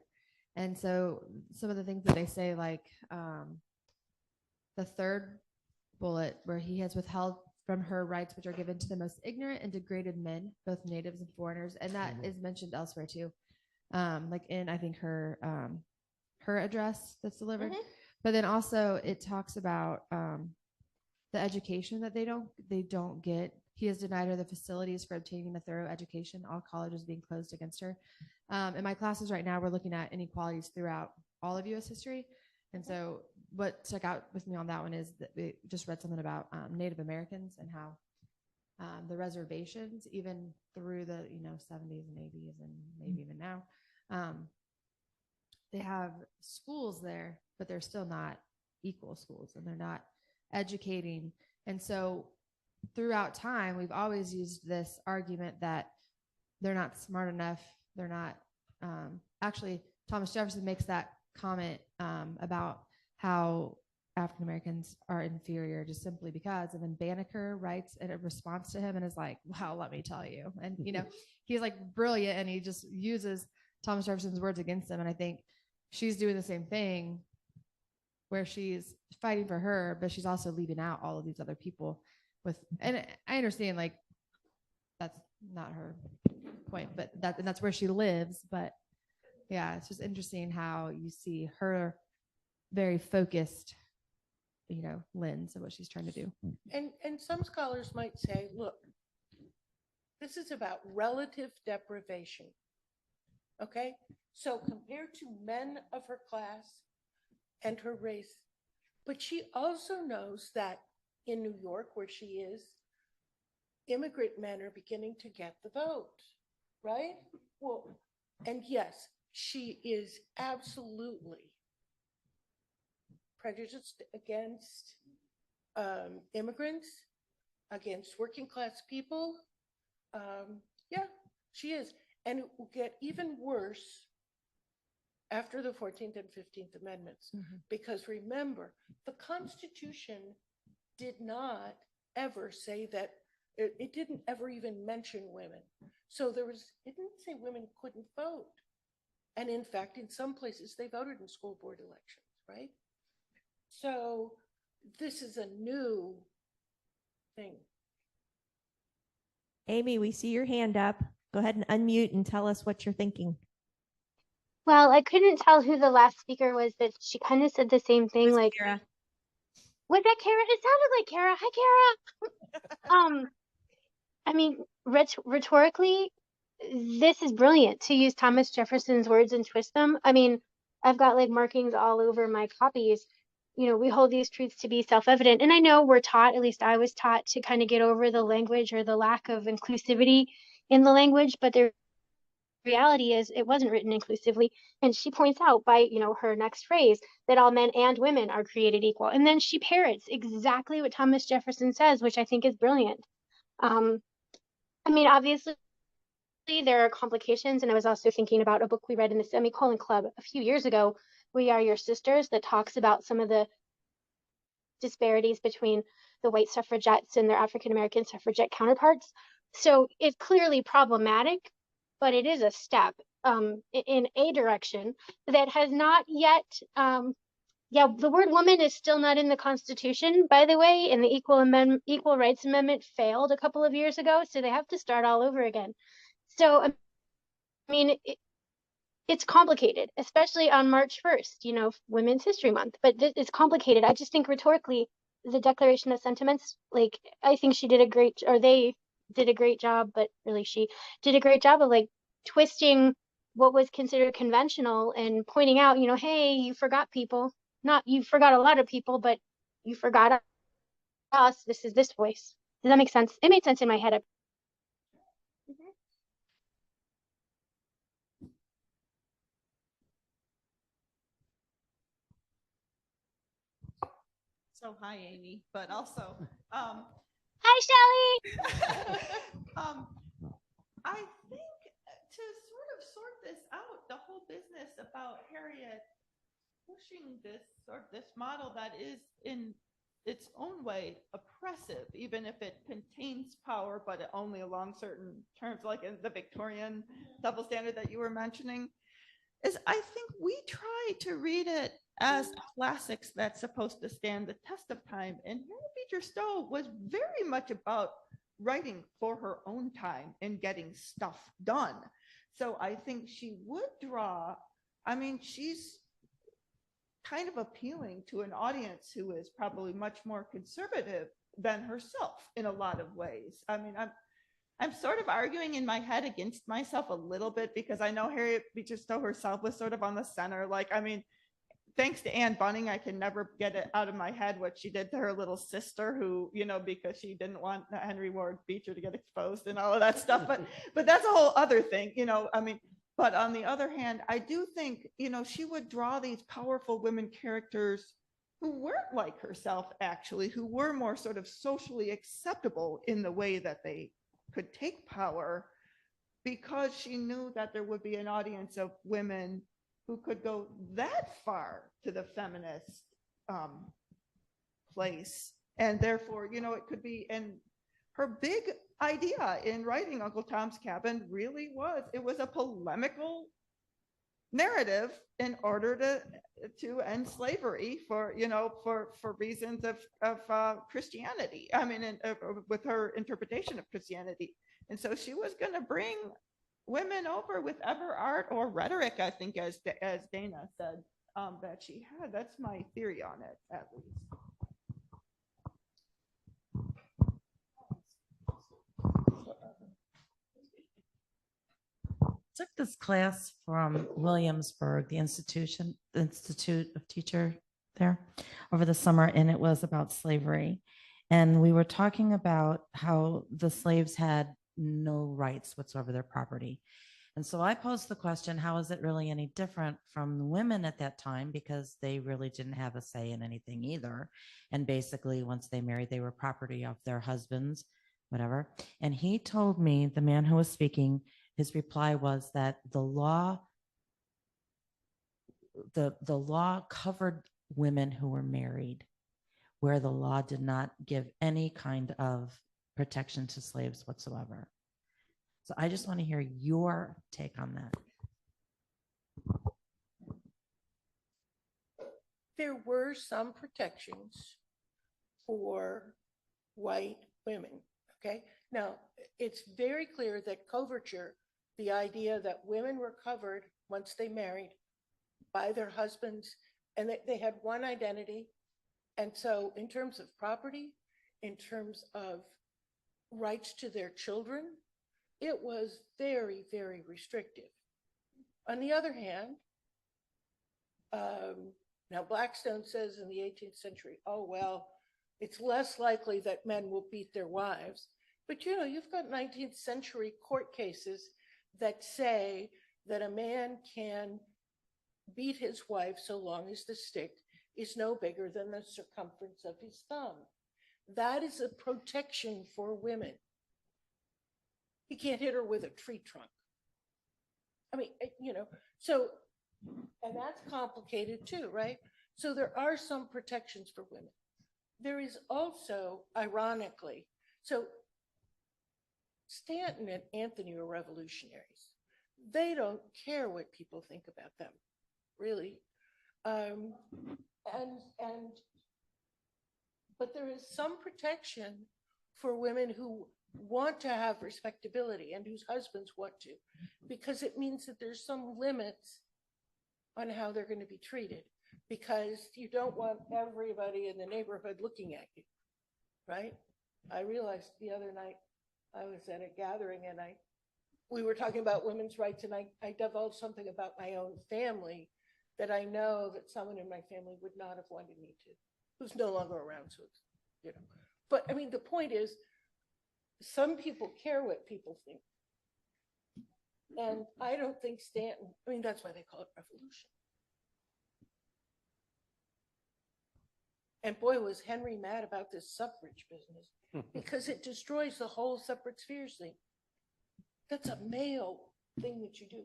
And so some of the things that they say, like the third bullet where he has withheld from her rights which are given to the most ignorant and degraded men, both natives and foreigners. And that is mentioned elsewhere too. Like in, I think her address that's delivered. But then also it talks about the education that they don't get. He has denied her the facilities for obtaining a thorough education, all colleges being closed against her. In my classes right now, we're looking at inequalities throughout all of U.S. history. And so what stuck out with me on that one is that we just read something about Native Americans and how the reservations, even through the 70s and 80s and maybe even now, they have schools there, but they're still not equal schools, and they're not educating. And so throughout time, we've always used this argument that they're not smart enough. They're not, actually, Thomas Jefferson makes that comment about how African Americans are inferior just simply because. And then Banneker writes in a response to him and is like, well, let me tell you. And, he's like brilliant, and he just uses
Thomas Jefferson's words against them. And I think she's doing the same thing where she's fighting for her, but she's also leaving out all of these other people and I understand like that's not her point, but that's where she lives. But yeah, it's just interesting how you see her very focused, lens of what she's trying to do.
And some scholars might say, look, this is about relative deprivation. Okay, so compared to men of her class and her race, but she also knows that in New York, where she is, immigrant men are beginning to get the vote, right? Well, and yes, she is absolutely prejudiced against immigrants, against working class people. Yeah, she is. And it will get even worse after the 14th and 15th Amendments. Because remember, the Constitution did not ever say that, it didn't ever even mention women. So it didn't say women couldn't vote. And in fact, in some places, they voted in school board elections, right? So this is a new thing.
Amy, we see your hand up. Go ahead and unmute and tell us what you're thinking.
Well, I couldn't tell who the last speaker was, but she kind of said the same thing. Like,
Kara.
Was that Kara? It sounded like Kara. Hi, Kara. I mean, rhetorically, this is brilliant to use Thomas Jefferson's words and twist them. I mean, I've got like markings all over my copies. We hold these truths to be self-evident. And I know we're taught, at least I was taught, to kind of get over the language or the lack of inclusivity in the language, but the reality is it wasn't written inclusively. And she points out by, her next phrase that all men and women are created equal. And then she parrots exactly what Thomas Jefferson says, which I think is brilliant. I mean, obviously, there are complications. And I was also thinking about a book we read in the Semicolon Club a few years ago, We Are Your Sisters, that talks about some of the disparities between the white suffragettes and their African-American suffragette counterparts. So it's clearly problematic, but it is a step in a direction that has not yet, the word woman is still not in the Constitution, by the way, and the Equal Rights Amendment failed a couple of years ago, so they have to start all over again. So, I mean, it's complicated, especially on March 1st, Women's History Month, but it's complicated. I just think rhetorically, the Declaration of Sentiments, like, I think they did a great job, but really she did a great job of like twisting what was considered conventional and pointing out, hey, you forgot people. Not you forgot a lot of people, but you forgot us. This is this voice. Does that make sense? It made sense in my head.
So hi, Amy, but also,
Hi, Shelley.
I think to sort this out, the whole business about Harriet pushing this model that is in its own way oppressive, even if it contains power, but only along certain terms, like in the Victorian double standard that you were mentioning, is I think we try to read it as classics that's supposed to stand the test of time. And Harriet Beecher Stowe was very much about writing for her own time and getting stuff done. So I think she would draw, she's kind of appealing to an audience who is probably much more conservative than herself in a lot of ways. I'm sort of arguing in my head against myself a little bit because I know Harriet Beecher Stowe herself was sort of on the center. Thanks to Anne Bunning, I can never get it out of my head what she did to her little sister who, because she didn't want Henry Ward Beecher to get exposed and all of that stuff. But that's a whole other thing, but on the other hand, I do think, she would draw these powerful women characters who weren't like herself, actually, who were more sort of socially acceptable in the way that they could take power, because she knew that there would be an audience of women who could go that far to the feminist place. And therefore, it could be, and her big idea in writing Uncle Tom's Cabin really was, it was a polemical narrative in order to end slavery for, for reasons of Christianity. I mean, with her interpretation of Christianity. And so she was going to bring women over with ever art or rhetoric, I think, as Dana said, that she had. That's my theory on it, at least.
Took this class from Williamsburg, the Institute of Teacher there over the summer, and it was about slavery. And we were talking about how the slaves had no rights whatsoever, their property. And so I posed the question, how is it really any different from the women at that time? Because they really didn't have a say in anything either. And basically, once they married, they were property of their husbands, whatever. And he told me, the man who was speaking, his reply was that the law covered women who were married, where the law did not give any kind of protection to slaves whatsoever. So I just want to hear your take on that.
There were some protections for white women, okay? Now, it's very clear that coverture, the idea that women were covered once they married by their husbands, and they had one identity. And so in terms of property, in terms of rights to their children, it was very, very restrictive. On the other hand, now Blackstone says in the 18th century, oh, well, it's less likely that men will beat their wives. But you've got 19th century court cases that say that a man can beat his wife so long as the stick is no bigger than the circumference of his thumb. That is a protection for women. He can't hit her with a tree trunk. I mean, so, and that's complicated too, right? So there are some protections for women. There is also, ironically, so Stanton and Anthony are revolutionaries. They don't care what people think about them, really. But there is some protection for women who want to have respectability and whose husbands want to, because it means that there's some limits on how they're going to be treated, because you don't want everybody in the neighborhood looking at you, right? I realized the other night I was at a gathering and we were talking about women's rights, and I divulged something about my own family that I know that someone in my family would not have wanted me to, who's no longer around. So it's, but I mean, the point is, some people care what people think. And I don't think Stanton, I mean, that's why they call it revolution. And boy, was Henry mad about this suffrage business, because it destroys the whole separate spheres thing. That's a male thing that you do.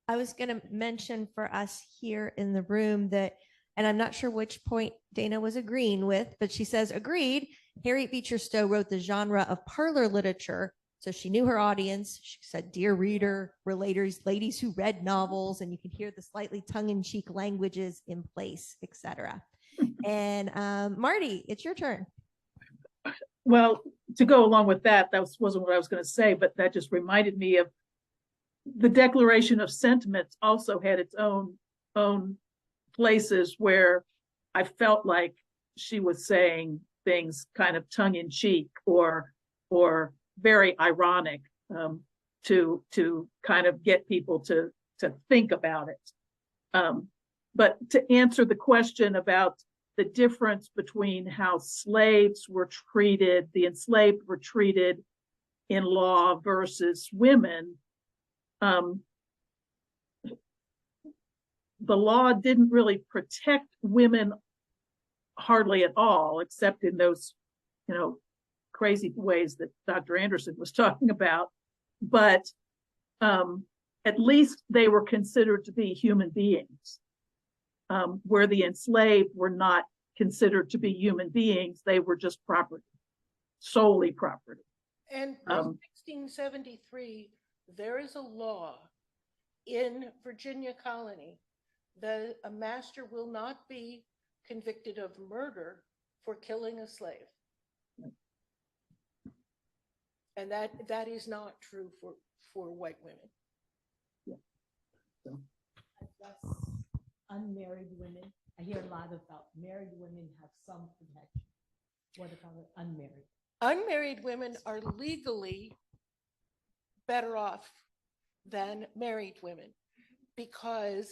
I was going to mention for us here in the room that, and I'm not sure which point Dana was agreeing with, but she says, agreed. Harriet Beecher Stowe wrote the genre of parlor literature. So she knew her audience. She said, dear reader, relators, ladies who read novels, and you can hear the slightly tongue-in-cheek languages in place, etc. And Marty, it's your turn.
Well, to go along with that, wasn't what I was going to say, but that just reminded me of the Declaration of Sentiments also had its own places where I felt like she was saying things kind of tongue in cheek or very ironic to kind of get people to think about it. But to answer the question about the difference between how slaves were treated, the enslaved were treated in law versus women, the law didn't really protect women hardly at all, except in those, crazy ways that Dr. Anderson was talking about. But at least they were considered to be human beings, where the enslaved were not considered to be human beings. They were just property, solely property.
And in 1673, there is a law in Virginia colony, a master will not be convicted of murder for killing a slave. And that is not true for white women.
Address unmarried women. I hear a lot about married women have some protection. What about unmarried?
Unmarried women are legally better off than married women, because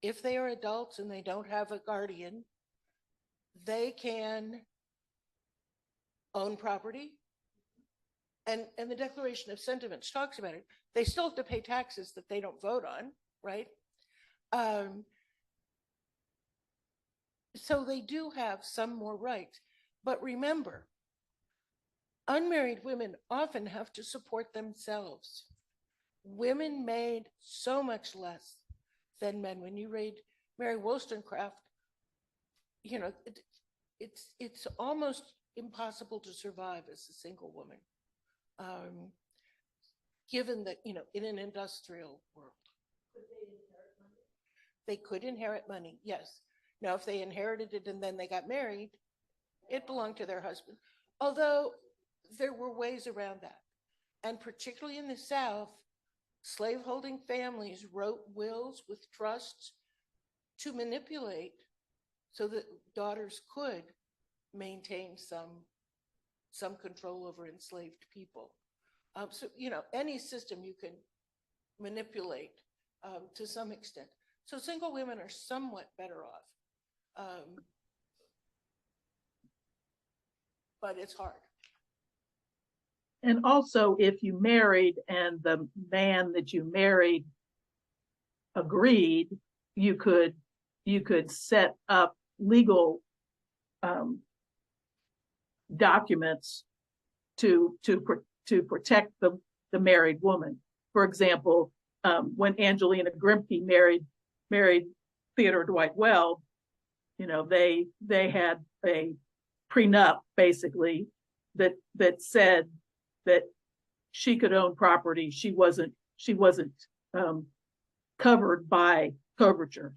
if they are adults and they don't have a guardian, they can own property. And the Declaration of Sentiments talks about it. They still have to pay taxes that they don't vote on, right? So they do have some more rights. But remember, unmarried women often have to support themselves. Women made so much less than men. When you read Mary Wollstonecraft, you know, it's almost impossible to survive as a single woman, given that, you know, in an industrial world. They could inherit money, yes. Now, if they inherited it and then they got married, it belonged to their husband. Although there were ways around that. And particularly in the South, slaveholding families wrote wills with trusts to manipulate so that daughters could maintain some control over enslaved people. So, you know, any system you can manipulate to some extent. So single women are somewhat better off. But it's hard.
And also, if you married and the man that you married agreed, you could set up legal documents to protect the married woman. For example, when Angelina Grimke married Theodore Dwight Weld, you know, they had a prenup basically that said that she could own property. She wasn't covered by coverture.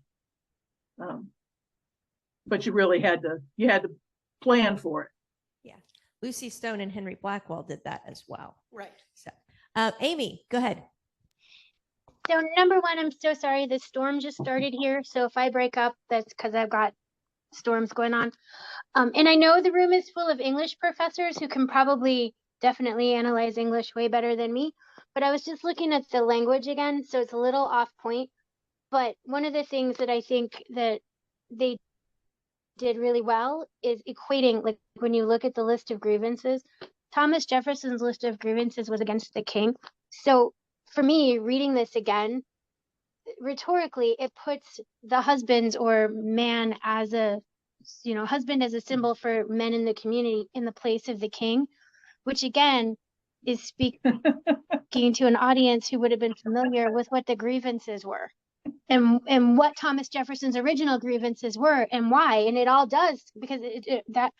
But you really had to plan for it.
Yeah. Lucy Stone and Henry Blackwell did that as well.
Right.
So, Amy, go ahead.
So number one, I'm so sorry. The storm just started here. So if I break up, that's because I've got storms going on. And I know the room is full of English professors who can probably definitely analyze English way better than me. But I was just looking at the language again, so it's a little off point. But one of the things that I think that they did really well is equating, like when you look at the list of grievances, Thomas Jefferson's list of grievances was against the king. So for me, reading this again, rhetorically, it puts the husbands or man as a, you know, husband as a symbol for men in the community in the place of the king, which again is speaking to an audience who would have been familiar with what the grievances were and what Thomas Jefferson's original grievances were and why. And it all does, because that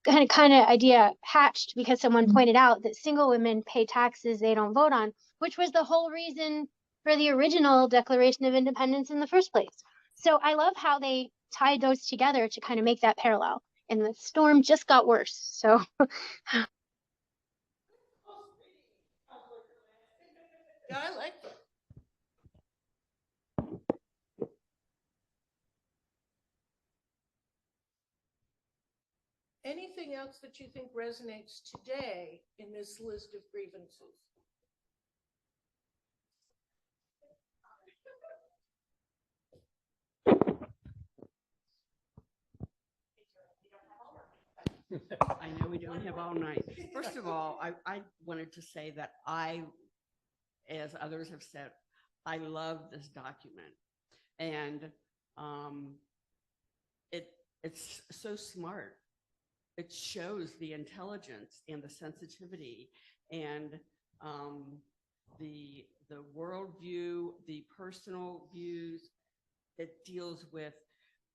kind of idea hatched because someone pointed out that single women pay taxes they don't vote on, which was the whole reason for the original Declaration of Independence in the first place. So I love how they tied those together to kind of make that parallel. And the storm just got worse. So
Yeah, I like that. Anything else that you think resonates today in this list of grievances?
I know we don't have all night. First of all, I wanted to say that as others have said, I love this document. And it's so smart. It shows the intelligence and the sensitivity and the worldview, the personal views. It deals with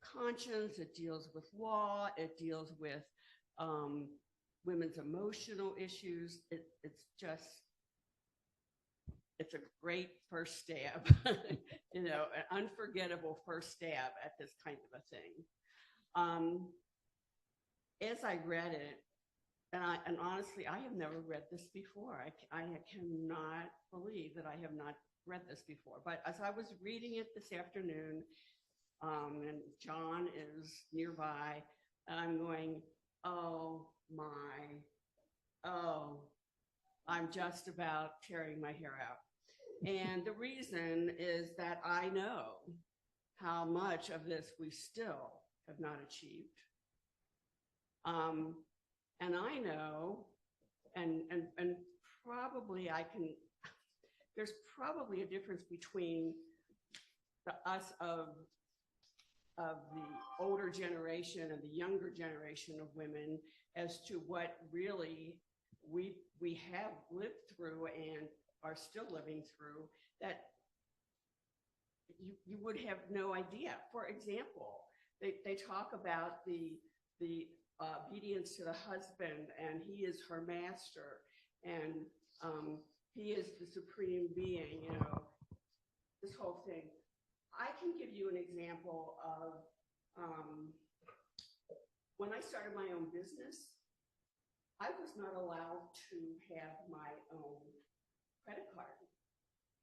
conscience, it deals with law, it deals with women's emotional issues. it's a great first stab, you know, an unforgettable first stab at this kind of a thing. As I read it, and honestly, I have never read this before. I cannot believe that I have not read this before. But as I was reading it this afternoon, and John is nearby, and I'm going, oh my, oh, I'm just about tearing my hair out. And the reason is that I know how much of this we still have not achieved. And I know, and probably I can, there's probably a difference between us of the older generation and the younger generation of women as to what really we have lived through and are still living through that you would have no idea. For example, they talk about the obedience to the husband, and he is her master, and he is the supreme being, you know, this whole thing. I can give you an example of when I started my own business, I was not allowed to have my own credit card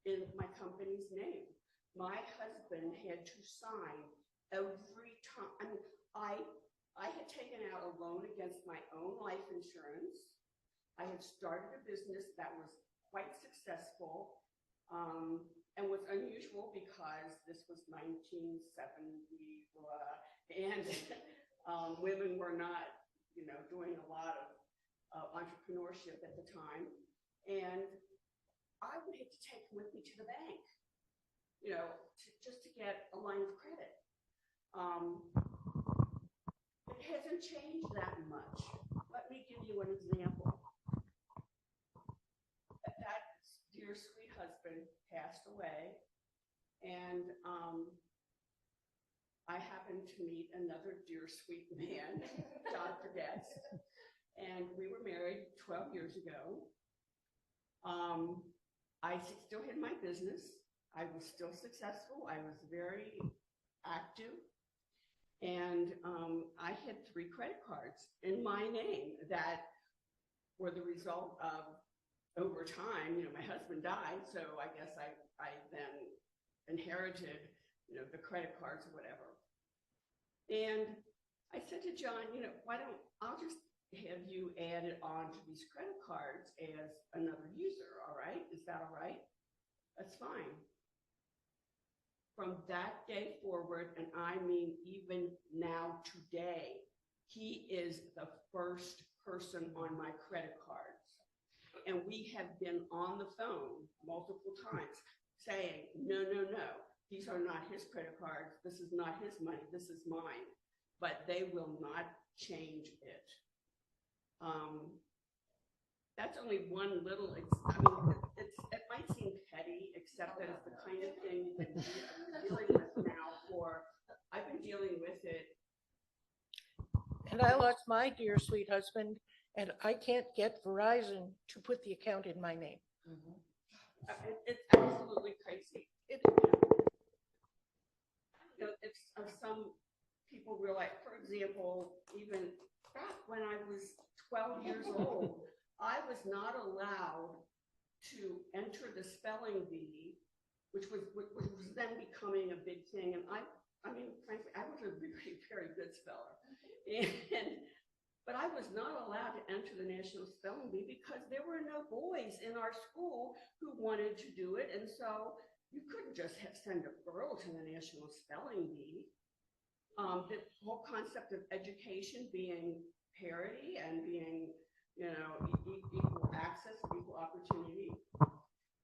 in my company's name. My husband had to sign every time. I mean, I had taken out a loan against my own life insurance. I had started a business that was quite successful and was unusual because this was 1970, and women were not, you know, doing a lot of entrepreneurship at the time. And I would have to take him with me to the bank, you know, just to get a line of credit. It hasn't changed that much. Let me give you an example. That dear sweet husband passed away, and I happened to meet another dear sweet man, Dr. Getz, and we were married 12 years ago. I still had my business. I was still successful. I was very active. And I had 3 credit cards in my name that were the result of, over time, you know, my husband died, so I guess I then inherited, you know, the credit cards or whatever. And I said to John, you know, I'll just have you added on to these credit cards as another user, all right? Is that all right? That's fine. From that day forward, and I mean even now today, he is the first person on my credit cards. And we have been on the phone multiple times saying, no, no, no, these are not his credit cards. This is not his money. This is mine. But they will not change it. That's only one little, it might seem petty, except that it's the kind of thing that we're dealing with now I've been dealing with it.
And I lost my dear sweet husband, and I can't get Verizon to put the account in my name.
It's absolutely crazy. You know, if some people realize, for example, even back when I was 12 years old, I was not allowed to enter the spelling bee, which was then becoming a big thing. And I mean, frankly, I was a very, very good speller. But I was not allowed to enter the National Spelling Bee because there were no boys in our school who wanted to do it. And so you couldn't just send a girl to the National Spelling Bee. The whole concept of education being parity and being, you know, equal access, equal opportunity.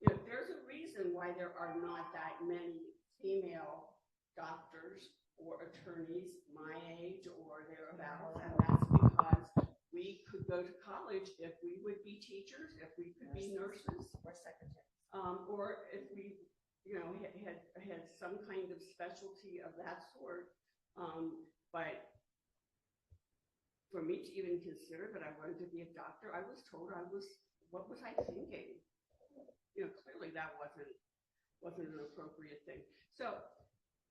You know, there's a reason why there are not that many female doctors or attorneys my age or thereabouts, and that's because we could go to college if we would be teachers, if we could be nurses or secretaries, or if we, you know, had some kind of specialty of that sort. But for me to even consider that I wanted to be a doctor, I was told what was I thinking? clearly that wasn't an appropriate thing. So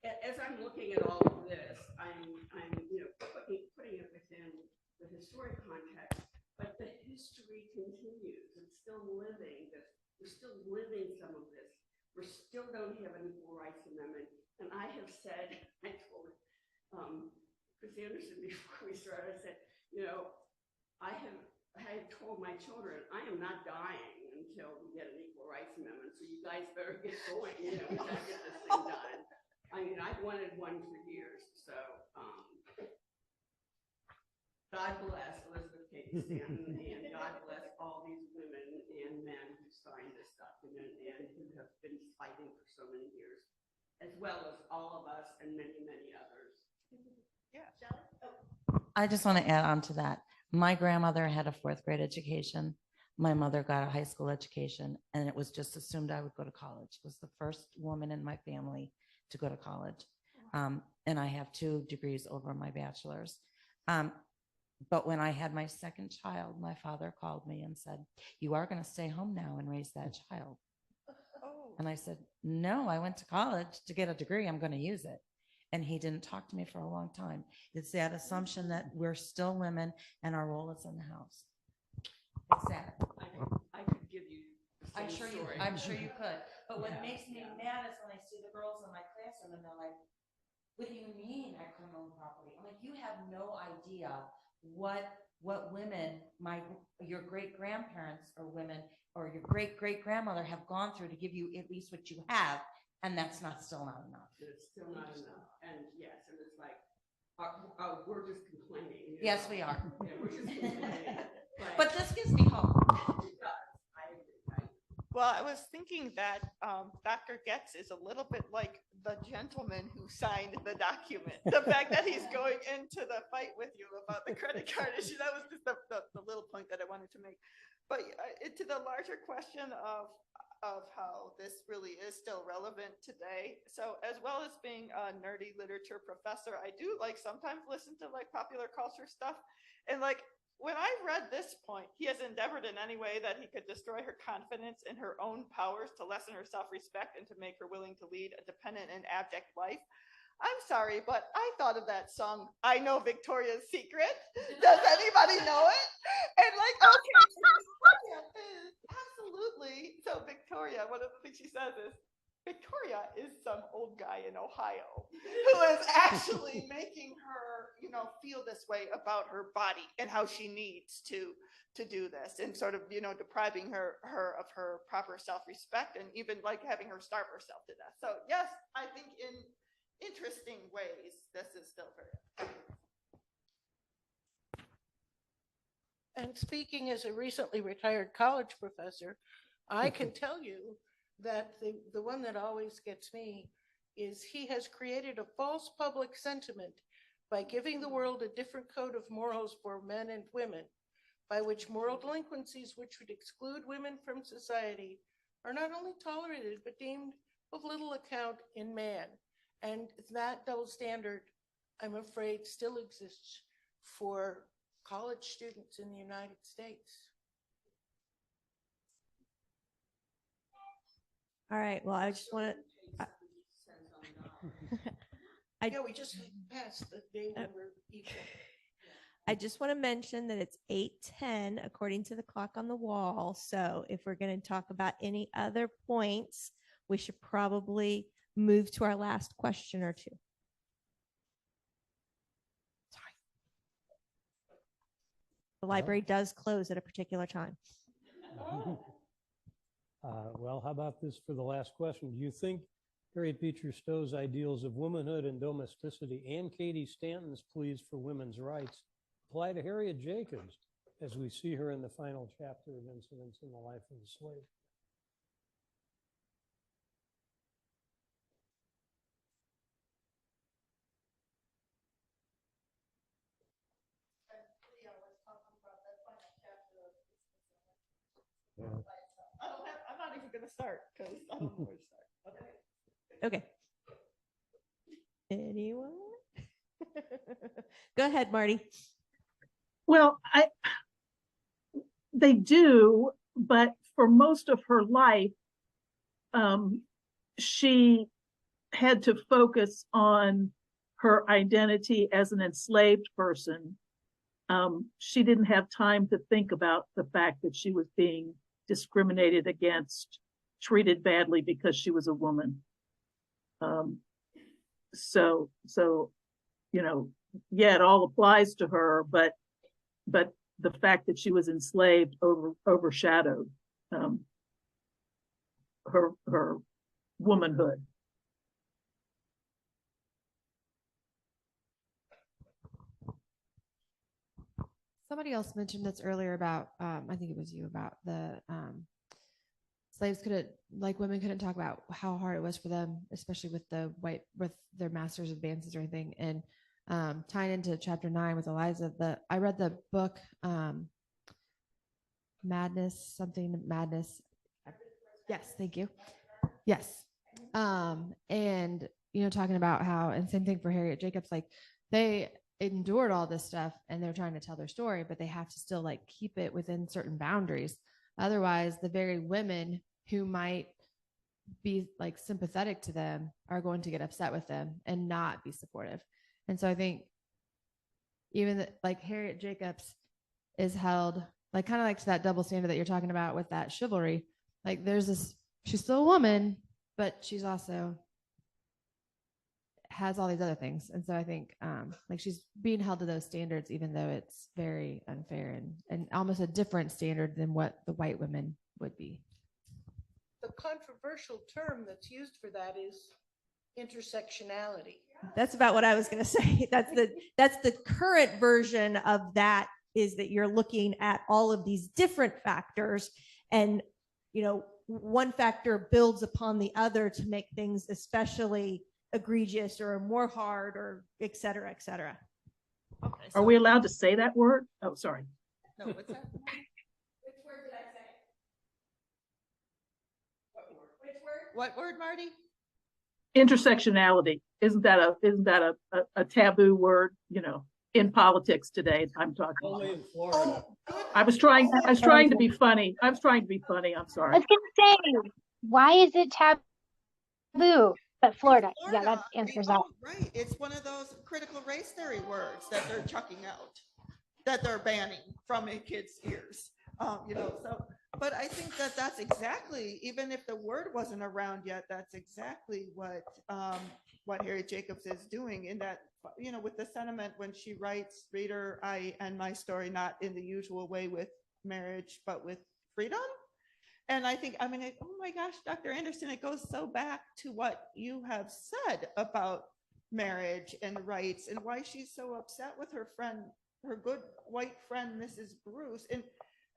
as I'm looking at all of this, I'm putting it within the historic context, but the history continues. It's still living. We're still living some of this. We still don't have an Equal Rights Amendment. And I have said, I told Chris Anderson before we started, I said, I have told my children, I am not dying until we get an Equal Rights Amendment. So you guys better get going. We gotta get this thing done. I mean, I've wanted one for years. So God bless Elizabeth Cady Stanton, and God bless all these women and men who signed this document and who have been fighting for so many years, as well as all of us and many, many others.
Yeah.
I just want to add on to that. My grandmother had a 4th grade education. My mother got a high school education, and it was just assumed I would go to college. Was the first woman in my family to go to college. And I have 2 degrees over my bachelor's. But when I had my second child, my father called me and said, "You are going to stay home now and raise that child."
Oh.
And I said, "No, I went to college to get a degree. I'm going to use it." And he didn't talk to me for a long time. It's that assumption that we're still women and our role is in the house. It's sad.
I could give you the
I'm
same
sure
story.
I'm sure you could. But what makes me mad is when I see the girls in my classroom and they're like, "What do you mean I couldn't own property?" I'm like, you have no idea what women, your great grandparents or women or your great grandmother have gone through to give you at least what you have, and that's still not enough.
It's still not enough. And yes, and it's like we're just complaining.
Yes, we are.
Yeah, we're just complaining.
But this gives me hope.
It does. I agree.
Well, I was thinking that Dr. Getz is a little bit like the gentleman who signed the document. The fact that he's going into the fight with you about the credit card issue, that was just the little point that I wanted to make. But to the larger question of how this really is still relevant today. So as well as being a nerdy literature professor, I do sometimes listen to popular culture stuff. And when I read this point, he has endeavored in any way that he could destroy her confidence in her own powers to lessen her self-respect and to make her willing to lead a dependent and abject life. I'm sorry, but I thought of that song, "I Know Victoria's Secret." Does anybody know it? And okay, absolutely. So Victoria, one of the things she says is, Victoria is some old guy in Ohio who is actually making her, feel this way about her body and how she needs to do this, and sort of, depriving her of her proper self-respect, and even having her starve herself to death. So yes, I think in interesting ways, this is still very.
And speaking as a recently retired college professor, I can tell you that the one that always gets me is he has created a false public sentiment by giving the world a different code of morals for men and women, by which moral delinquencies which would exclude women from society are not only tolerated, but deemed of little account in man. And that double standard, I'm afraid, still exists for college students in the United States.
All right. Well, I just want to.
Yeah, we just passed the day when we're equal.
I just want to mention that it's 8:10 according to the clock on the wall. So if we're going to talk about any other points, we should probably move to our last question or two. Sorry. The library does close at a particular time.
Well, how about this for the last question? Do you think Harriet Beecher Stowe's ideals of womanhood and domesticity and Cady Stanton's pleas for women's rights apply to Harriet Jacobs as we see her in the final chapter of Incidents in the Life of the Slave?
Yeah. I'm not even going to start because I don't know where to start.
Okay. Anyone? Go ahead, Marty.
Well, they do, but for most of her life, she had to focus on her identity as an enslaved person. She didn't have time to think about the fact that she was being discriminated against, treated badly because she was a woman. So, yeah, it all applies to her, but the fact that she was enslaved overshadowed her womanhood.
Somebody else mentioned this earlier about, I think it was you, about the slaves women couldn't talk about how hard it was for them, especially with their master's advances or anything. And tying into chapter 9 with Eliza, I read the book Madness. Yes, thank you. Yes. And talking about how, and same thing for Harriet Jacobs, like they endured all this stuff and they're trying to tell their story, but they have to still like keep it within certain boundaries. Otherwise, the very women who might be like sympathetic to them are going to get upset with them and not be supportive. And so I think even like Harriet Jacobs is held like kind of like to that double standard that you're talking about with that chivalry. Like she's still a woman, but she's also has all these other things. And so I think like she's being held to those standards, even though it's very unfair and almost a different standard than what the white women would be.
The controversial term that's used for that is intersectionality.
That's about what I was going to say. That's the current version of that, is that you're looking at all of these different factors, and one factor builds upon the other to make things especially egregious or more hard or et cetera, et cetera.
Okay,
Are we allowed to say that word? Oh, sorry.
No, what's that?
Which word did I say? Which word?
What word, Marty?
Intersectionality. Isn't that a taboo word, in politics today? I'm talking.
Only in Florida.
I was trying to be funny. I'm sorry.
I was gonna say, why is it taboo? But Florida, yeah, that answers that.
Right, it's one of those critical race theory words that they're chucking out, that they're banning from a kid's ears. So, but I think that's exactly, even if the word wasn't around yet, that's exactly what Harriet Jacobs is doing in that, with the sentiment when she writes, reader, I end my story not in the usual way with marriage, but with freedom. And I think, oh my gosh, Dr. Anderson, it goes so back to what you have said about marriage and rights and why she's so upset with her friend, her good white friend, Mrs. Bruce. And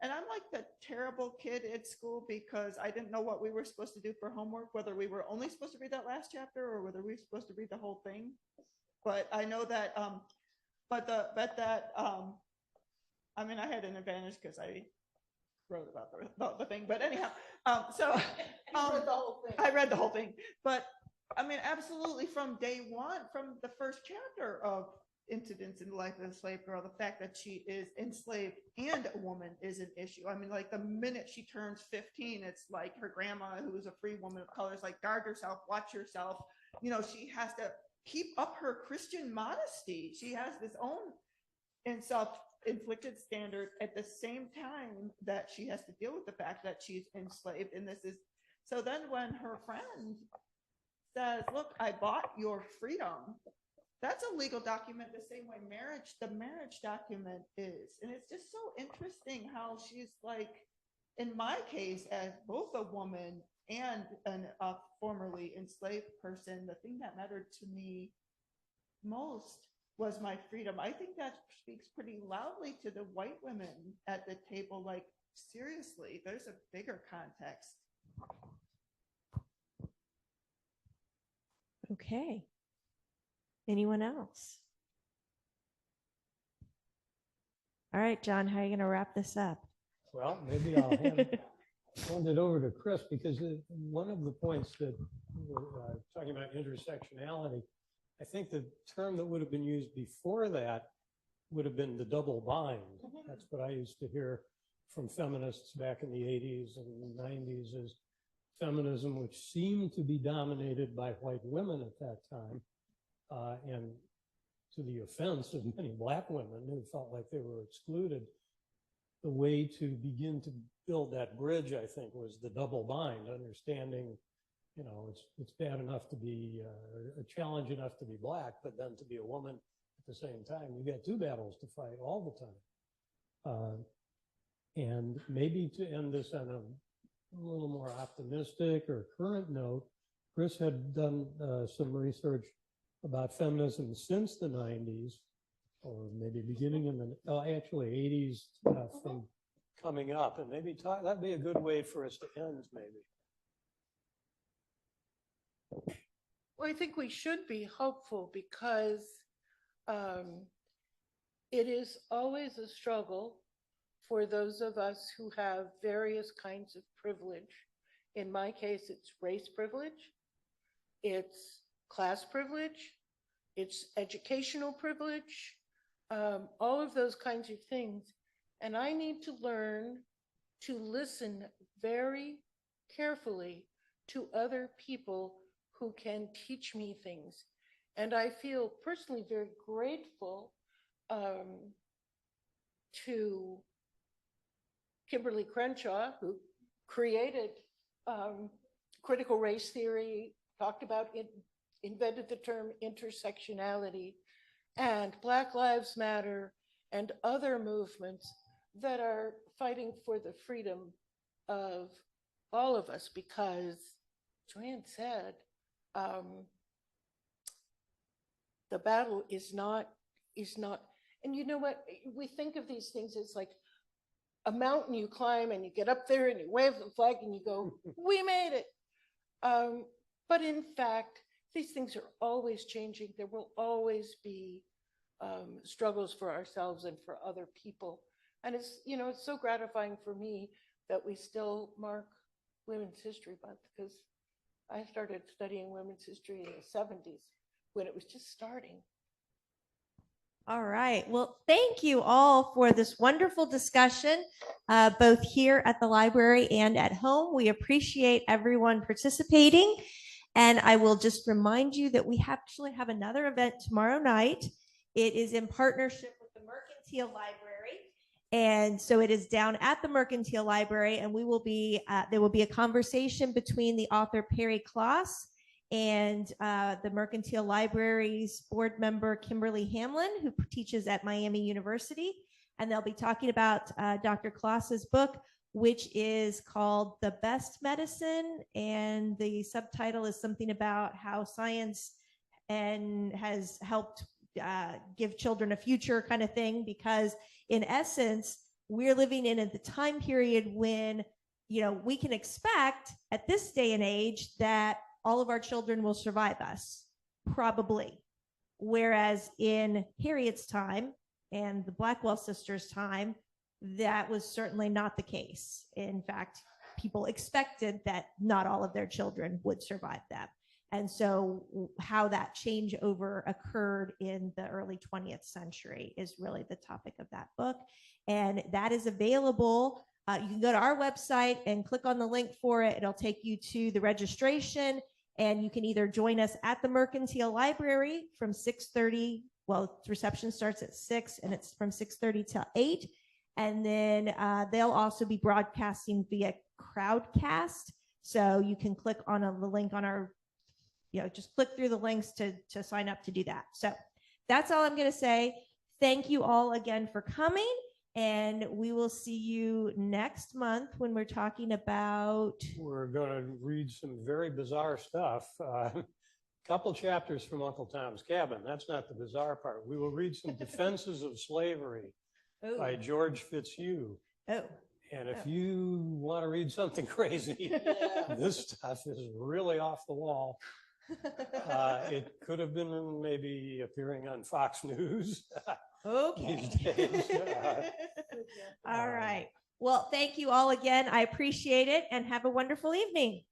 I'm like the terrible kid at school because I didn't know what we were supposed to do for homework, whether we were only supposed to read that last chapter or whether we were supposed to read the whole thing. But I know that, I had an advantage because I wrote about the thing, but anyhow, I read the whole thing, but absolutely from day one, from the first chapter of Incidents in the Life of a Slave Girl, the fact that she is enslaved and a woman is an issue. Like the minute she turns 15, it's like her grandma, who is a free woman of color, is like, guard yourself, watch yourself. She has to keep up her Christian modesty. She has this own and self-inflicted standard at the same time that she has to deal with the fact that she's enslaved. And so then when her friend says, look, I bought your freedom, that's a legal document the same way the marriage document is. And it's just so interesting how she's like, in my case, as both a woman and a formerly enslaved person, the thing that mattered to me most was my freedom. I think that speaks pretty loudly to the white women at the table. Like, seriously, there's a bigger context.
Okay. Anyone else? All right, John, how are you going to wrap this up?
Well, maybe I'll hand it over to Chris, because one of the points that we're talking about intersectionality, I think the term that would have been used before that would have been the double bind. That's what I used to hear from feminists back in the 80s and 90s, is feminism, which seemed to be dominated by white women at that time, and to the offense of many black women who felt like they were excluded. The way to begin to build that bridge, I think, was the double bind, understanding, you know, it's bad enough to be, a challenge enough to be black, but then to be a woman at the same time. You got two battles to fight all the time. And maybe to end this on a little more optimistic or current note, Chris had done some research about feminism since the 90s, or maybe beginning in the, actually 80s from coming up. And maybe that'd be a good way for us to end, maybe.
Well, I think we should be hopeful because it is always a struggle for those of us who have various kinds of privilege. In my case, it's race privilege, it's class privilege, it's educational privilege, all of those kinds of things. And I need to learn to listen very carefully to other people who can teach me things. And I feel personally very grateful to Kimberly Crenshaw, who created critical race theory, talked about it, invented the term intersectionality, and Black Lives Matter, and other movements that are fighting for the freedom of all of us, because Joanne said, the battle is not, and you know what, we think of these things as like a mountain you climb and you get up there and you wave the flag and you go, we made it. But in fact, these things are always changing. There will always be struggles for ourselves and for other people. And it's, you know, it's so gratifying for me that we still mark Women's History Month, because I started studying women's history in the 70s when it was just starting.
All right. Well, thank you all for this wonderful discussion, both here at the library and at home. We appreciate everyone participating. And I will just remind you that we actually have another event tomorrow night. It is in partnership with the Mercantile Library. And so it is down at the Mercantile Library, and we will be, there will be a conversation between the author Perry Kloss and the Mercantile Library's board member Kimberly Hamlin, who teaches at Miami University. And they'll be talking about Dr. Kloss's book, which is called The Best Medicine. And the subtitle is something about how science and has helped give children a future, kind of thing, because in essence, we're living in the time period when, you know, we can expect at this day and age that all of our children will survive us, probably. Whereas in Harriet's time and the Blackwell sisters' time, that was certainly not the case. In fact, people expected that not all of their children would survive them. And so how that changeover occurred in the early 20th century is really the topic of that book. And that is available. You can go to our website and click on the link for it. It'll take you to the registration, and you can either join us at the Mercantile Library from 6:30. Well, reception starts at 6 and it's from 6:30 till 8. And then they'll also be broadcasting via Crowdcast. So you can click on the link on our, you know, just click through the links to sign up to do that. So that's all I'm going to say. Thank you all again for coming. And we will see you next month when we're talking about.
We're going to read some very bizarre stuff. Couple chapters from Uncle Tom's Cabin. That's not the bizarre part. We will read some Defenses of Slavery by George Fitzhugh. And if you want to read something crazy, this stuff is really off the wall. It could have been maybe appearing on Fox News.
Okay.
These days.
All right. Well, thank you all again. I appreciate it, and have a wonderful evening.